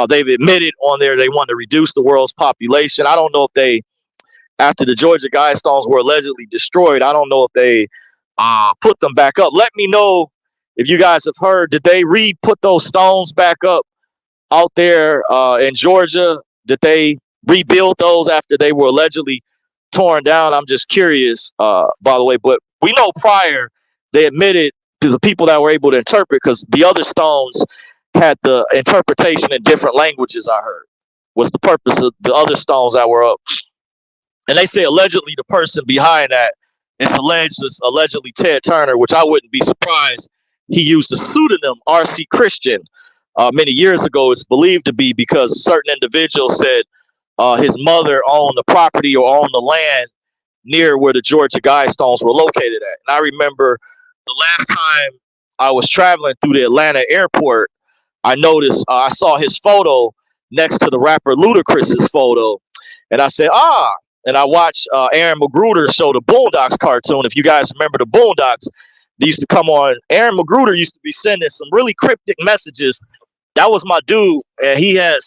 They've admitted on there they want to reduce the world's population. I don't know if after the Georgia Guidestones were allegedly destroyed, I don't know if they put them back up. Let me know if you guys have heard. Did they put those stones back up out there in Georgia? Did they rebuild those after they were allegedly torn down? I'm just curious, by the way. But we know prior, they admitted to the people that were able to interpret, because the other stones had the interpretation in different languages, I heard, was the purpose of the other stones that were up. And they say allegedly the person behind that is allegedly Ted Turner, which I wouldn't be surprised. He used the pseudonym R.C. Christian many years ago. It's believed to be because certain individuals said his mother owned the property or owned the land near where the Georgia Guidestones were located at. And I remember the last time I was traveling through the Atlanta airport, I noticed, I saw his photo next to the rapper Ludacris's photo. And I said, and I watched Aaron Magruder show the Boondocks cartoon. If you guys remember the Boondocks, they used to come on. Aaron Magruder used to be sending some really cryptic messages. That was my dude. And he had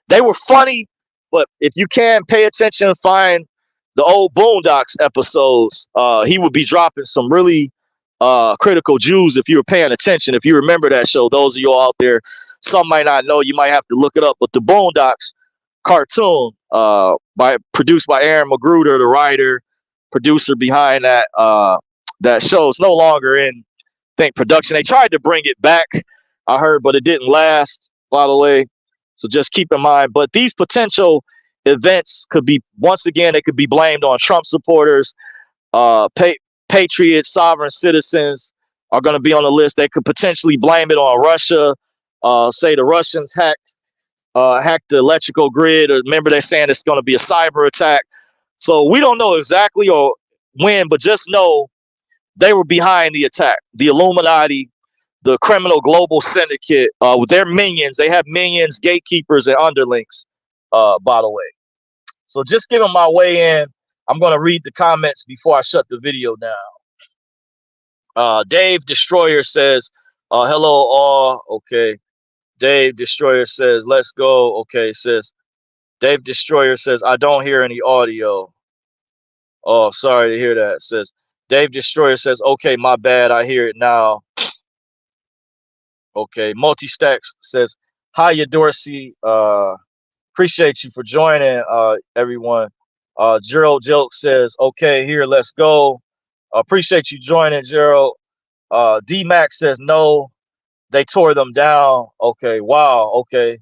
they were funny, but if you can pay attention and find the old Boondocks episodes, he would be dropping some really critical Jews if you were paying attention. If you remember that show, those of you all out there, some might not know, you might have to look it up. But the Boondocks cartoon, produced by Aaron Magruder, the writer, producer behind that show, is no longer in production. They tried to bring it back, I heard, but it didn't last, by the way. So just keep in mind. But these potential events could be, once again, they could be blamed on Trump supporters, patriots, sovereign citizens are going to be on the list. They could potentially blame it on Russia. Say the Russians hacked the electrical grid, or remember they're saying it's going to be a cyber attack. So we don't know exactly or when, but just know they were behind the attack. The Illuminati, the criminal global syndicate, with their minions. They have minions, gatekeepers, and underlings, by the way. So just giving my way in. I'm going to read the comments before I shut the video down. Dave Destroyer says, Hello all. Okay. Dave Destroyer says, let's go. Okay, says Dave Destroyer says, I don't hear any audio. Oh, sorry to hear that. Says Dave Destroyer says, okay, my bad. I hear it now. Okay. Multi-Stacks says, hiya Dorsey. Appreciate you for joining, everyone. Gerald Joke says, okay, here, let's go. Appreciate you joining, Gerald. D Max says, no, they tore them down. Okay, wow, okay.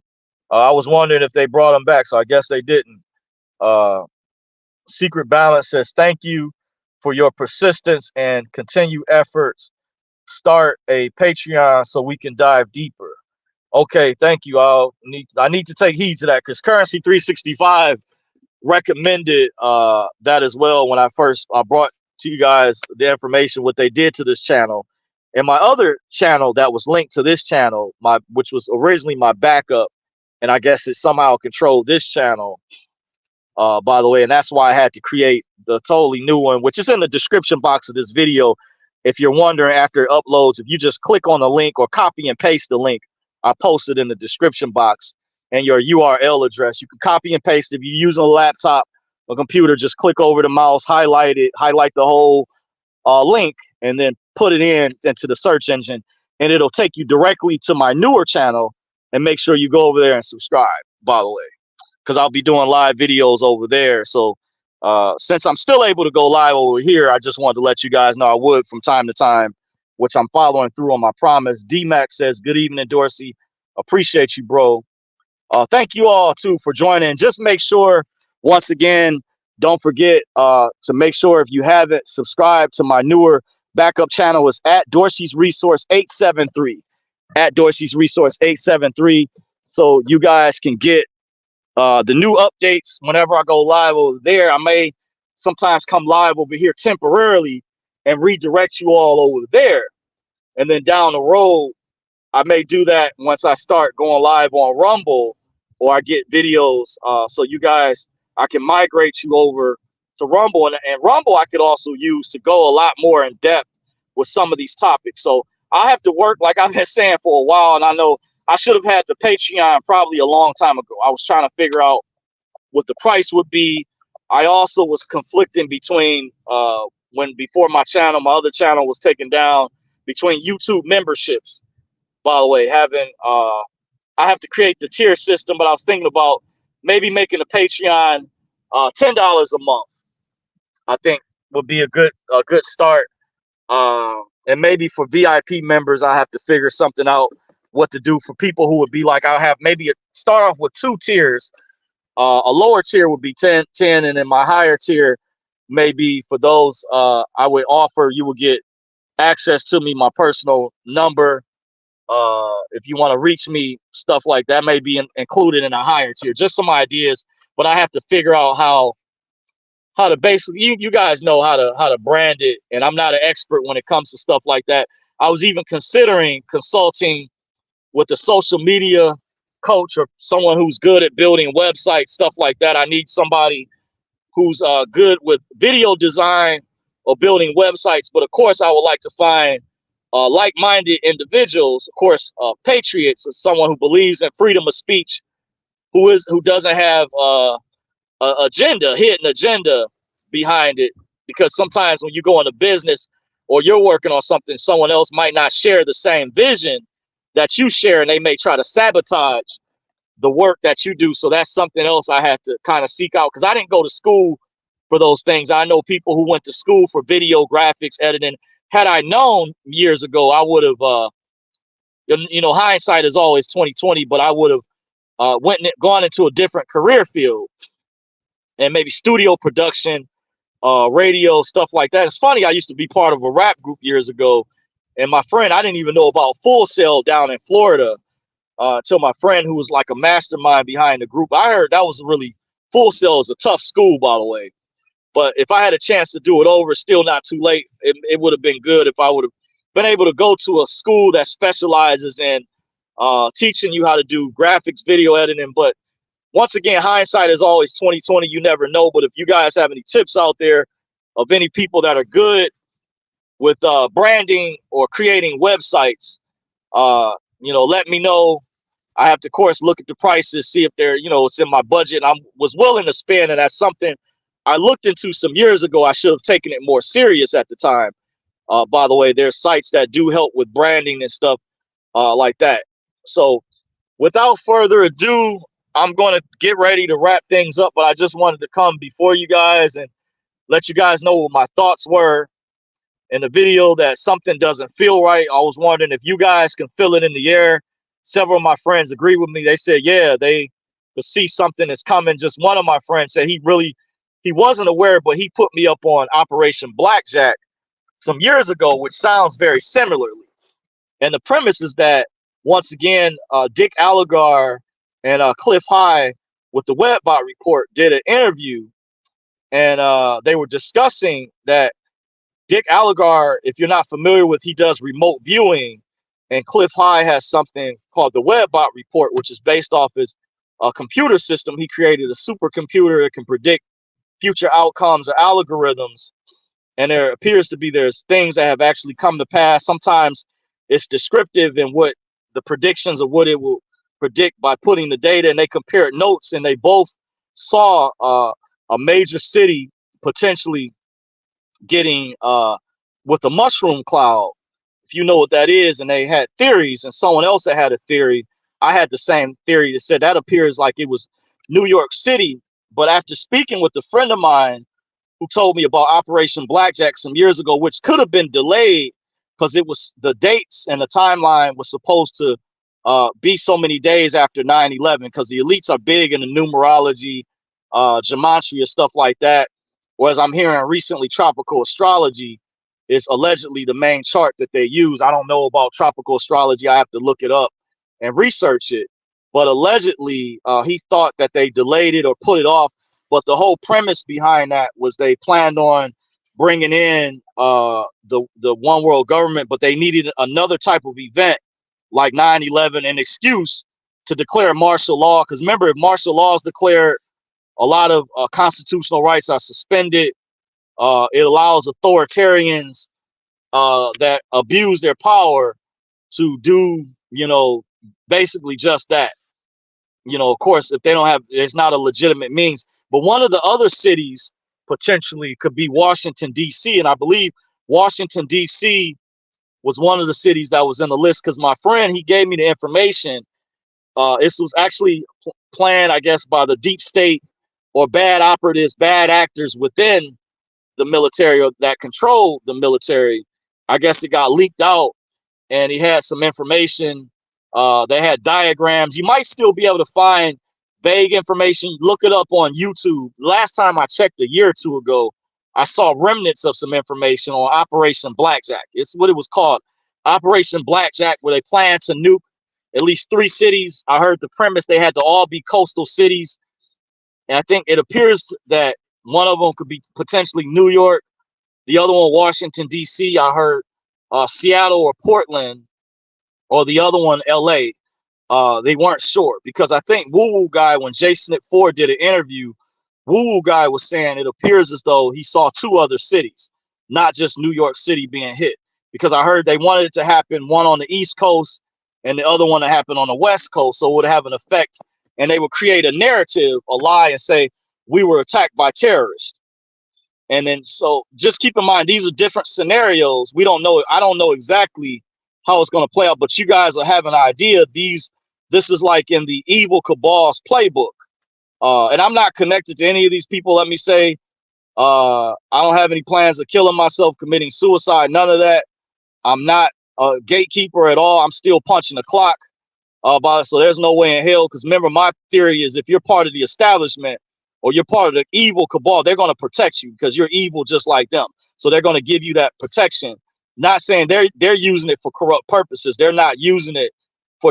I was wondering if they brought them back, so I guess they didn't. Uh, Secret Balance says, thank you for your persistence and continued efforts. Start a Patreon so we can dive deeper. Okay, thank you. I need to take heed to that because Currency 365 recommended that as well when I brought to you guys the information what they did to this channel. And my other channel that was linked to this channel, which was originally my backup, and I guess it somehow controlled this channel, by the way, and that's why I had to create the totally new one, which is in the description box of this video. If you're wondering after it uploads, if you just click on the link or copy and paste the link, I posted in the description box and your URL address. You can copy and paste. If you're using a laptop or computer, just click over the mouse, highlight it, highlight the whole link, and then put it into the search engine, and it'll take you directly to my newer channel. And make sure you go over there and subscribe, by the way, because I'll be doing live videos over there. So since I'm still able to go live over here, I just wanted to let you guys know I would from time to time, which I'm following through on my promise. D-Max says, good evening, Dorsey. Appreciate you, bro. Thank you all, too, for joining. Just make sure, once again, don't forget to make sure if you haven't subscribed to my newer backup channel, is at Dorsey's Resource 873. At Dorsey's Resource 873. So you guys can get the new updates whenever I go live over there. I may sometimes come live over here temporarily and redirect you all over there. And then down the road, I may do that once I start going live on Rumble, or I get videos. So you guys, I can migrate you over to Rumble. And Rumble I could also use to go a lot more in depth with some of these topics. So I have to work, like I've been saying for a while, and I know I should have had the Patreon probably a long time ago. I was trying to figure out what the price would be. I also was conflicting between before my other channel was taken down, between YouTube memberships. By the way, I have to create the tier system, but I was thinking about maybe making a Patreon $10 a month. I think would be a good start. And maybe for VIP members, I have to figure something out what to do for people who would be like, I'll have maybe start off with 2 tiers. A lower tier would be 10, and then my higher tier maybe for those I would offer, you will get access to me, my personal number. If you want to reach me, stuff like that may be included in a higher tier. Just some ideas, but I have to figure out how to basically, you guys know how to brand it, and I'm not an expert when it comes to stuff like that. I was even considering consulting with a social media coach or someone who's good at building websites, stuff like that. I need somebody who's good with video design or building websites. But of course, I would like to find like-minded individuals, of course, patriots, or someone who believes in freedom of speech, who doesn't have hidden agenda behind it. Because sometimes when you go into business or you're working on something, someone else might not share the same vision that you share, and they may try to sabotage the work that you do. So that's something else I had to kind of seek out, because I didn't go to school for those things. I know people who went to school for video graphics editing. Had I known years ago, I would have, hindsight is always 2020, but I would have gone into a different career field, and maybe studio production, radio, stuff like that. It's funny, I used to be part of a rap group years ago, and my friend, I didn't even know about Full Sail down in Florida until my friend, who was like a mastermind behind the group. I heard that was really, Full Sail is a tough school, by the way. But if I had a chance to do it over, still not too late. It would have been good if I would have been able to go to a school that specializes in teaching you how to do graphics, video editing. But once again, hindsight is always 2020. You never know. But if you guys have any tips out there of any people that are good with branding or creating websites, Let me know. I have to, of course, look at the prices, see if they're, it's in my budget. I was willing to spend, and that's something I looked into some years ago. I should have taken it more serious at the time. By the way, there's sites that do help with branding and stuff like that. So without further ado, I'm going to get ready to wrap things up, but I just wanted to come before you guys and let you guys know what my thoughts were in the video, that something doesn't feel right. I was wondering if you guys can feel it in the air. Several of my friends agree with me. They said, yeah, they could see something is coming. Just one of my friends said he wasn't aware, but he put me up on Operation Blackjack some years ago, which sounds very similarly. And the premise is that, once again, Dick Allegar and Cliff High with the Webbot Report did an interview, and they were discussing that Dick Allegar, if you're not familiar with, he does remote viewing, and Cliff High has something called the Webbot Report, which is based off his computer system. He created a supercomputer that can predict future outcomes or algorithms, and there appears to be there's things that have actually come to pass. Sometimes it's descriptive in what the predictions of what it will predict by putting the data, and they compared notes, and they both saw a major city potentially getting with a mushroom cloud, if you know what that is. And they had theories, and someone else that had a theory, I had the same theory, that said that appears like it was New York City. But after speaking with a friend of mine who told me about Operation Blackjack some years ago, which could have been delayed because it was the dates and the timeline was supposed to be so many days after 9/11, because the elites are big in the numerology, gematria, stuff like that. Whereas I'm hearing recently tropical astrology is allegedly the main chart that they use. I don't know about tropical astrology. I have to look it up and research it. But allegedly, he thought that they delayed it or put it off. But the whole premise behind that was they planned on bringing in the one world government, but they needed another type of event like 9/11, an excuse to declare martial law. Because remember, if martial law is declared, a lot of constitutional rights are suspended. It allows authoritarians that abuse their power to do, basically just that. Of course, if they don't have, there's not a legitimate means. But one of the other cities potentially could be Washington, D.C. And I believe Washington, D.C. was one of the cities that was in the list, because my friend, he gave me the information. This was actually planned, I guess, by the deep state or bad operatives, bad actors within the military, or that control the military. I guess it got leaked out, and he had some information. They had diagrams. You might still be able to find vague information. Look it up on YouTube. Last time I checked, a year or two ago, I saw remnants of some information on Operation Blackjack. It's what it was called, Operation Blackjack, where they planned to nuke at least 3 cities. I heard the premise, they had to all be coastal cities. And I think it appears that one of them could be potentially New York, the other one Washington, D.C. I heard Seattle or Portland, or the other one L.A. They weren't sure, because I think Woo Woo Guy, when Jason at 4 did an interview, Woo Woo Guy was saying it appears as though he saw 2 other cities, not just New York City being hit. Because I heard they wanted it to happen, one on the East Coast and the other one to happen on the West Coast, so it would have an effect. And they would create a narrative, a lie, and say we were attacked by terrorists. And then, so just keep in mind, these are different scenarios. We don't know. I don't know exactly how it's going to play out, but you guys will have an idea. This is like in the evil cabal's playbook. And I'm not connected to any of these people. Let me say, I don't have any plans of killing myself, committing suicide, none of that. I'm not a gatekeeper at all. I'm still punching the clock. So there's no way in hell. Because remember, my theory is if you're part of the establishment or you're part of the evil cabal, they're going to protect you because you're evil just like them. So they're going to give you that protection. Not saying they're using it for corrupt purposes. They're not using it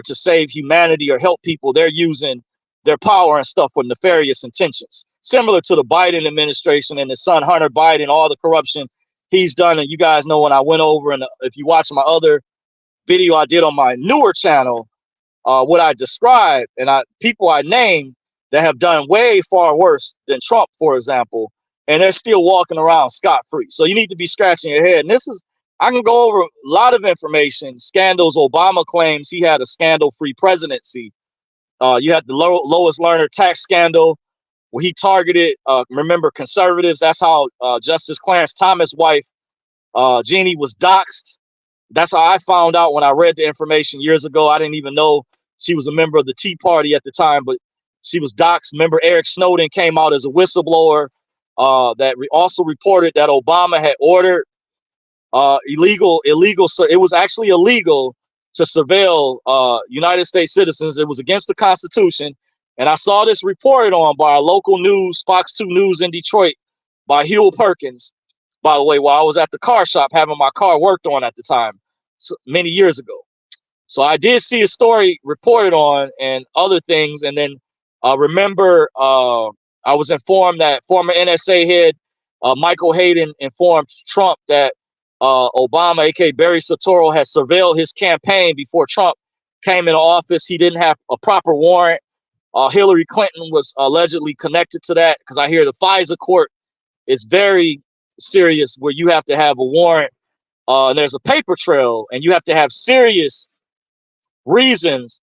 to save humanity or help people. They're using their power and stuff for nefarious intentions. Similar to the Biden administration and his son Hunter Biden, all the corruption he's done. And you guys know when I went over, and if you watch my other video I did on my newer channel, what I described, and people I named that have done way far worse than Trump, for example, and they're still walking around scot-free. So you need to be scratching your head. And this is I can go over a lot of information. Scandals. Obama claims he had a scandal-free presidency. You had the Lois Lerner tax scandal, where he targeted, remember, conservatives. That's how Justice Clarence Thomas' wife, Jeannie, was doxxed. That's how I found out when I read the information years ago. I didn't even know she was a member of the Tea Party at the time, but she was doxxed. Remember, Eric Snowden came out as a whistleblower that also reported that Obama had ordered illegal. So it was actually illegal to surveil United States citizens. It was against the Constitution. And I saw this reported on by our local news, Fox 2 News in Detroit, by Hugh Perkins, by the way, while I was at the car shop having my car worked on at the time, many years ago. So I did see a story reported on and other things. And then remember, I was informed that former NSA head Michael Hayden informed Trump that Obama, aka Barry Soetoro, had surveilled his campaign before Trump came into office. He didn't have a proper warrant. Hillary Clinton was allegedly connected to that, because I hear the FISA court is very serious, where you have to have a warrant and there's a paper trail, and you have to have serious reasons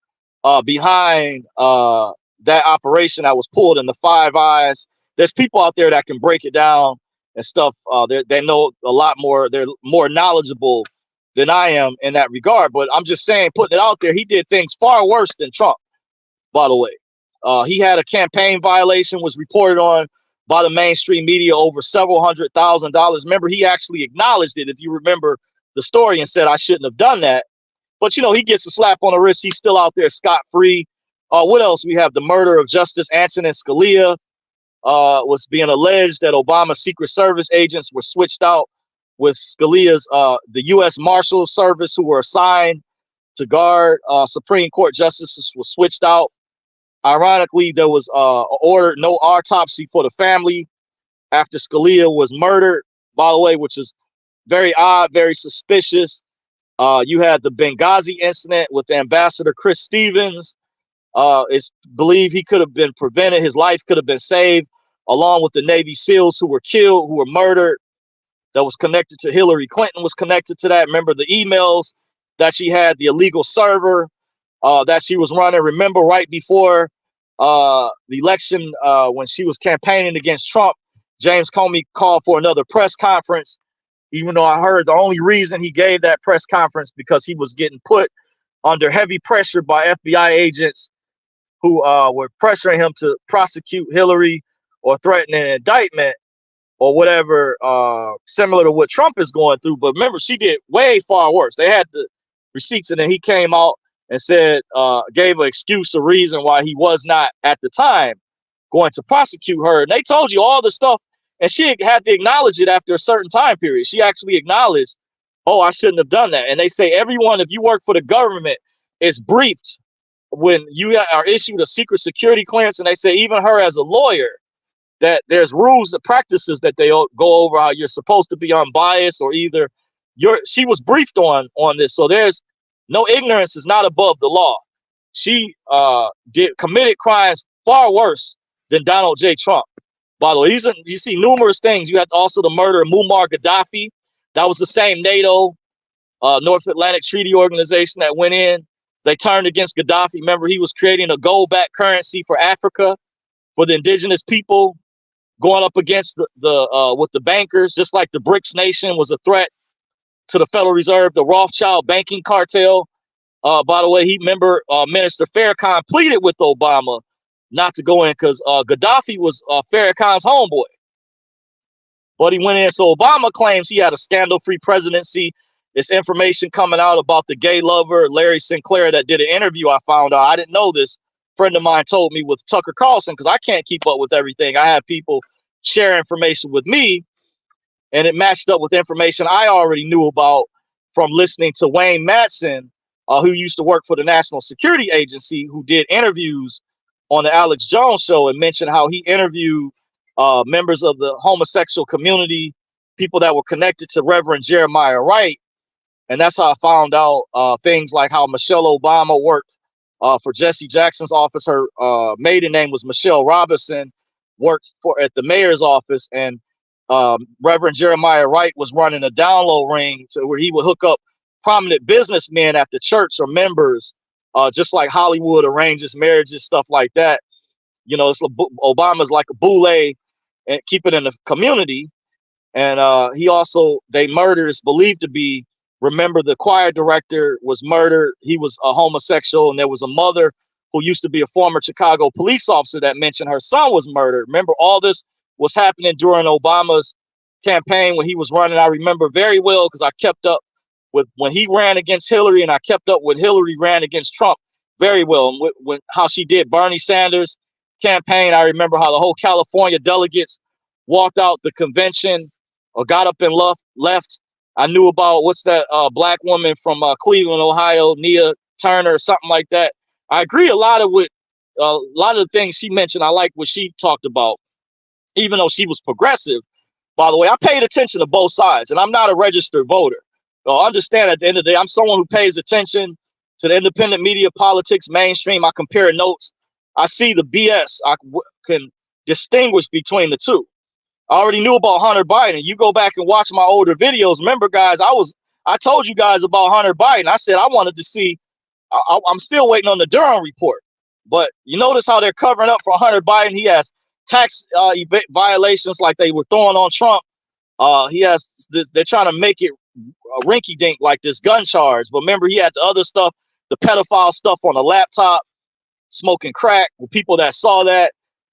behind that operation that was pulled in the Five Eyes. There's people out there that can break it down and stuff. They know a lot more. They're more knowledgeable than I am in that regard. But I'm just saying, putting it out there, he did things far worse than Trump, by the way. He had a campaign violation, was reported on by the mainstream media, over several $100,000. Remember, he actually acknowledged it, if you remember the story, and said, I shouldn't have done that. But, you know, he gets a slap on the wrist. He's still out there scot-free. What else? We have the murder of Justice Antonin Scalia. Was being alleged that Obama's Secret Service agents were switched out with Scalia's, the U.S. Marshal Service, who were assigned to guard Supreme Court justices, was switched out. Ironically, there was ordered no autopsy for the family after Scalia was murdered, by the way, which is very odd, very suspicious. You had the Benghazi incident with Ambassador Chris Stevens. It's believed he could have been prevented. His life could have been saved, along with the Navy SEALs who were killed, who were murdered. That was connected to Hillary Clinton, was connected to that. Remember the emails that she had, the illegal server that she was running. Remember, right before the election, when she was campaigning against Trump, James Comey called for another press conference, even though I heard the only reason he gave that press conference because he was getting put under heavy pressure by FBI agents who were pressuring him to prosecute Hillary or threaten an indictment or whatever, similar to what Trump is going through. But remember, she did way far worse. They had the receipts, and then he came out and said, gave an excuse, a reason why he was not at the time going to prosecute her. And they told you all the stuff, and she had to acknowledge it after a certain time period. She actually acknowledged, oh, I shouldn't have done that. And they say everyone, if you work for the government, is briefed when you are issued a secret security clearance. And they say even her as a lawyer, that there's rules and practices that they go over, how you're supposed to be unbiased, or either she was briefed on this. So there's no, ignorance is not above the law. She committed crimes far worse than Donald J. Trump. By the way, you see numerous things. You had also the murder of Muammar Gaddafi. That was the same NATO, North Atlantic Treaty Organization that went in. They turned against Gaddafi. Remember, he was creating a gold-backed currency for Africa, for the indigenous people, going up against with the bankers, just like the BRICS nation was a threat to the Federal Reserve, the Rothschild banking cartel. By the way, Minister Farrakhan pleaded with Obama not to go in because Gaddafi was Farrakhan's homeboy. But he went in. So Obama claims he had a scandal-free presidency. This information coming out about the gay lover, Larry Sinclair, that did an interview, I found out. I didn't know this. A friend of mine told me, with Tucker Carlson, because I can't keep up with everything. I have people share information with me, and it matched up with information I already knew about from listening to Wayne Madsen, who used to work for the National Security Agency, who did interviews on the Alex Jones show, and mentioned how he interviewed members of the homosexual community, people that were connected to Reverend Jeremiah Wright. And that's how I found out things like how Michelle Obama worked for Jesse Jackson's office. Her maiden name was Michelle Robinson, worked at the mayor's office. And Reverend Jeremiah Wright was running a download ring to where he would hook up prominent businessmen at the church or members, just like Hollywood arranges marriages, stuff like that. You know, Obama's like a boule and keep it in the community. And he also, they murder is believed to be, remember the choir director was murdered. He was a homosexual, and there was a mother who used to be a former Chicago police officer that mentioned her son was murdered. Remember, all this was happening during Obama's campaign when he was running. I remember very well because I kept up with when he ran against Hillary, and I kept up when Hillary ran against Trump very well. And when how she did Bernie Sanders campaign, I remember how the whole California delegates walked out the convention or got up and left. I knew about what's that black woman from Cleveland, Ohio, Nia Turner, or something like that. I agree a lot of the things she mentioned. I like what she talked about, even though she was progressive. By the way, I paid attention to both sides, and I'm not a registered voter. So understand, at the end of the day, I'm someone who pays attention to the independent media, politics, mainstream. I compare notes. I see the BS. I can distinguish between the two. I already knew about Hunter Biden. You go back and watch my older videos. Remember, guys, I told you guys about Hunter Biden. I said I wanted to see. I'm still waiting on the Durham report. But you notice how they're covering up for Hunter Biden. He has tax violations like they were throwing on Trump. He has this. They're trying to make it rinky dink like this gun charge. But remember, he had the other stuff, the pedophile stuff on the laptop, smoking crack with people that saw that.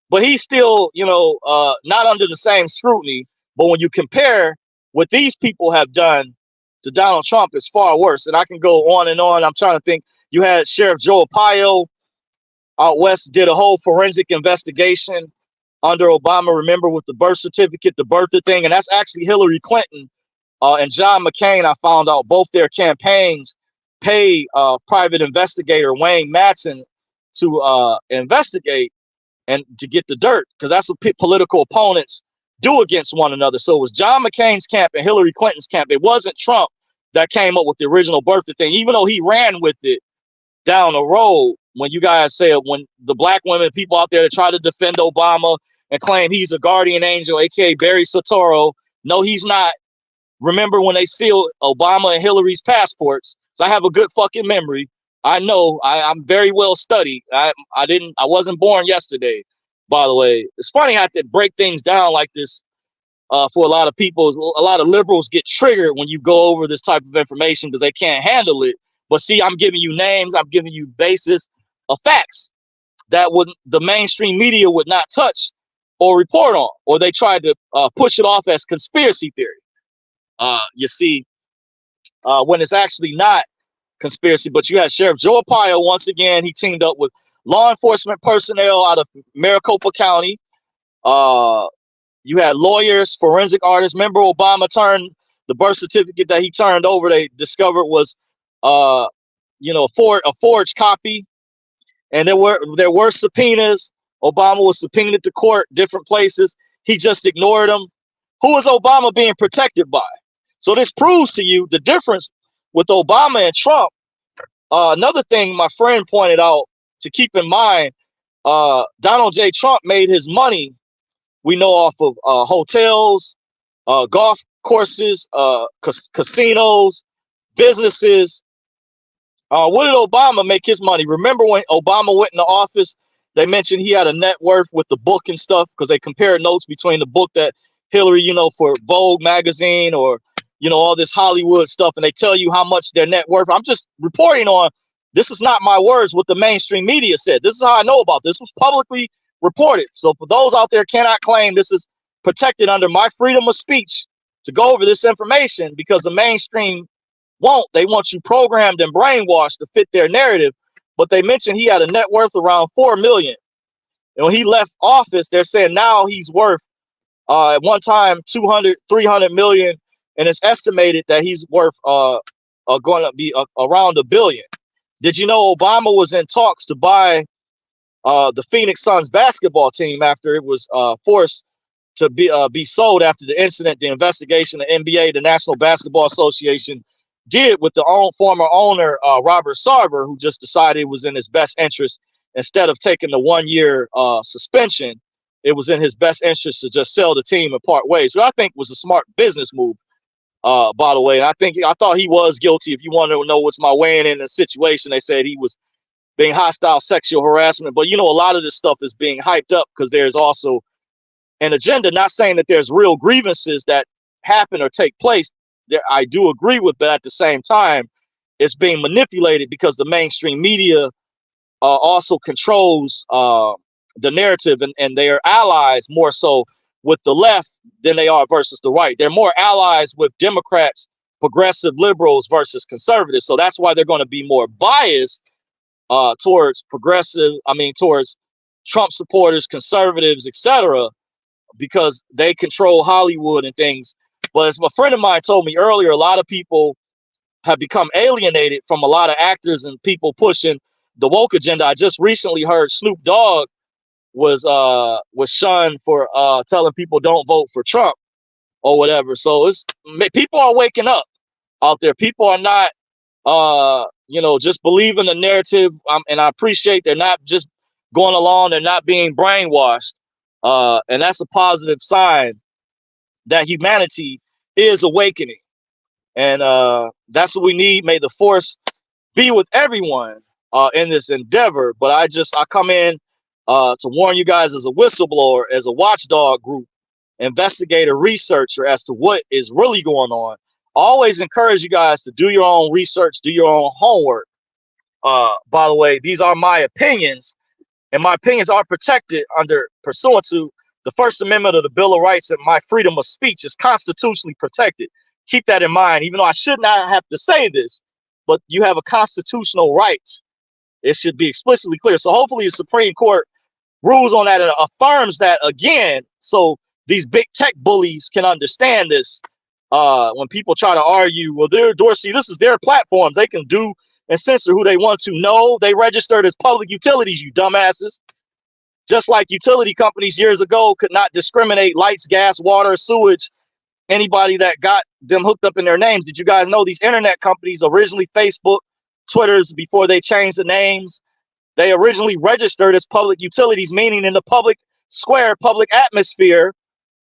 But he's still, not under the same scrutiny. But when you compare what these people have done to Donald Trump, it's far worse. And I can go on and on. I'm trying to think. You had Sheriff Joe Arpaio out west did a whole forensic investigation under Obama. Remember, with the birth certificate, the birther thing, and that's actually Hillary Clinton and John McCain. I found out both their campaigns pay private investigator Wayne Madsen to investigate and to get the dirt, because that's what political opponents do against one another. So it was John McCain's camp and Hillary Clinton's camp. It wasn't Trump that came up with the original birther thing, even though he ran with it down the road. When you guys say, when the black women, people out there that try to defend Obama and claim he's a guardian angel, aka Barry Soetoro, no, he's not. Remember when they sealed Obama and Hillary's passports? So I have a good fucking memory. I know I'm very well studied. I wasn't born yesterday, by the way. It's funny how to break things down like this for a lot of people. A lot of liberals get triggered when you go over this type of information because they can't handle it. But see, I'm giving you names. I'm giving you basis of facts that the mainstream media would not touch or report on, or they tried to push it off as conspiracy theory. You see, when it's actually not conspiracy. But you had Sheriff Joe Arpaio. Once again, he teamed up with law enforcement personnel out of Maricopa County. You had lawyers, forensic artists. Remember, Obama turned the birth certificate that he turned over, they discovered was a forged copy. And there were subpoenas. Obama was subpoenaed to court, different places. He just ignored them. Who is Obama being protected by? So this proves to you the difference with Obama and Trump. Another thing my friend pointed out to keep in mind, Donald J. Trump made his money, we know, off of hotels, golf courses, casinos, businesses. What did Obama make his money? Remember when Obama went into office, they mentioned he had a net worth with the book and stuff, because they compared notes between the book that Hillary, for Vogue magazine, or all this Hollywood stuff, and they tell you how much their net worth. I'm just reporting on, this is not my words, what the mainstream media said. This is how I know about this. This was publicly reported. So for those out there cannot claim this is protected under my freedom of speech to go over this information, because the mainstream won't. They want you programmed and brainwashed to fit their narrative. But they mentioned he had a net worth around $4 million. And when he left office, they're saying now he's worth at one time 200, 300 million. And it's estimated that he's worth going to be around $1 billion. Did you know Obama was in talks to buy the Phoenix Suns basketball team after it was forced to be sold after the incident, the investigation the NBA, the National Basketball Association, did with the former owner, Robert Sarver, who just decided it was in his best interest, instead of taking the 1-year suspension, it was in his best interest to just sell the team and part ways, which I think was a smart business move, by the way. And I thought he was guilty. If you want to know what's my weighing in the situation, they said he was being hostile sexual harassment. But, you know, a lot of this stuff is being hyped up because there's also an agenda, not saying that there's real grievances that happen or take place. There, I do agree with, but at the same time, it's being manipulated because the mainstream media also controls the narrative, and they are allies more so with the left than they are versus the right. They're more allies with Democrats, progressive liberals versus conservatives. So that's why they're going to be more biased towards towards Trump supporters, conservatives, etc., because they control Hollywood and things. But as a friend of mine told me earlier, a lot of people have become alienated from a lot of actors and people pushing the woke agenda. I just recently heard Snoop Dogg was shunned for telling people don't vote for Trump or whatever. So it's people are waking up out there. People are not just believing the narrative, and I appreciate they're not just going along, they're not being brainwashed, and that's a positive sign that humanity is awakening, and that's what we need. May the force be with everyone in this endeavor. But I come in to warn you guys as a whistleblower, as a watchdog group, investigator, researcher, as to what is really going on. I always encourage you guys to do your own research, do your own homework. By the way, these are my opinions, and my opinions are protected pursuant to the First Amendment of the Bill of Rights, and my freedom of speech is constitutionally protected. Keep that in mind, even though I should not have to say this, but you have a constitutional right. It should be explicitly clear. So hopefully the Supreme Court rules on that and affirms that again, so these big tech bullies can understand this. When people try to argue, well, Dorsey, this is their platforms, they can do and censor who they want to. No, they registered as public utilities, you dumbasses. Just like utility companies years ago could not discriminate lights, gas, water, sewage, anybody that got them hooked up in their names. Did you guys know these internet companies, originally Facebook, Twitter's, before they changed the names, they originally registered as public utilities, meaning in the public square, public atmosphere,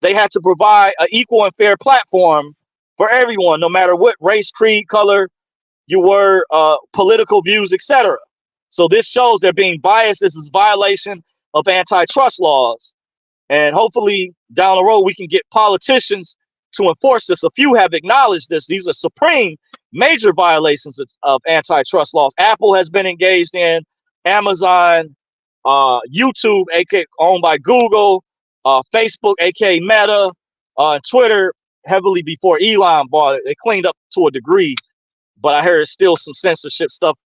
they had to provide an equal and fair platform for everyone, no matter what race, creed, color you were, political views, etc. So this shows they're being biased. This is violation of antitrust laws. And hopefully down the road, we can get politicians to enforce this. A few have acknowledged this. These are supreme major violations of antitrust laws. Apple has been engaged in, Amazon, YouTube, aka owned by Google, Facebook, aka Meta, Twitter, heavily before Elon bought it. They cleaned up to a degree, but I heard there's still some censorship stuff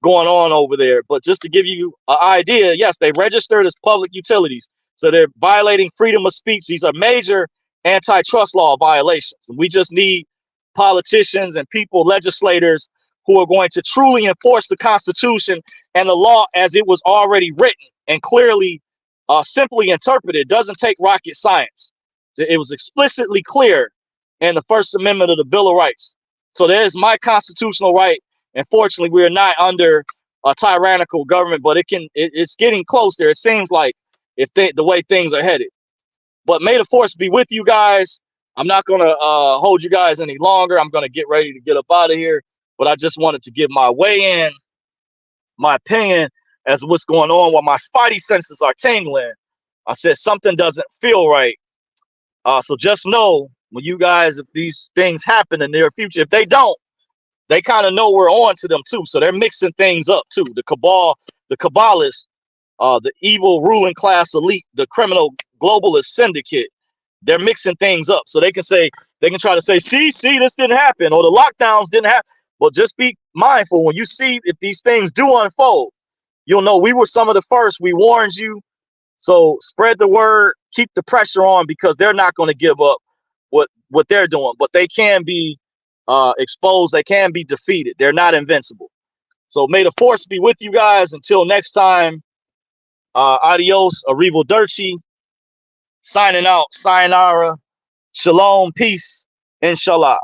going on over there. But just to give you an idea, yes, they registered as public utilities. So they're violating freedom of speech. These are major antitrust law violations. And we just need politicians and people, legislators, who are going to truly enforce the Constitution and the law as it was already written and clearly simply interpreted. It doesn't take rocket science. It was explicitly clear in the First Amendment of the Bill of Rights. So there's my constitutional right. Unfortunately, we are not under a tyrannical government, but it's getting close there. It seems like the way things are headed. But may the force be with you guys. I'm not going to hold you guys any longer. I'm going to get ready to get up out of here. But I just wanted to give my weigh in, my opinion as to what's going on while my spidey senses are tingling. I said something doesn't feel right. So just know when you guys, if these things happen in the near future, if they don't, they kind of know we're on to them too. So they're mixing things up too. The cabal, the Kabbalists, the evil ruling class elite, the criminal globalist syndicate, they're mixing things up. So they can try to say, see, this didn't happen, or the lockdowns didn't happen. But just be mindful when you see if these things do unfold, you'll know we were some of the first. We warned you. So spread the word, keep the pressure on, because they're not going to give up what they're doing, but they can be exposed. They can be defeated. They're not invincible. So may the force be with you guys. Until next time, adios, arrivederci, signing out, sayonara, shalom, peace, inshallah.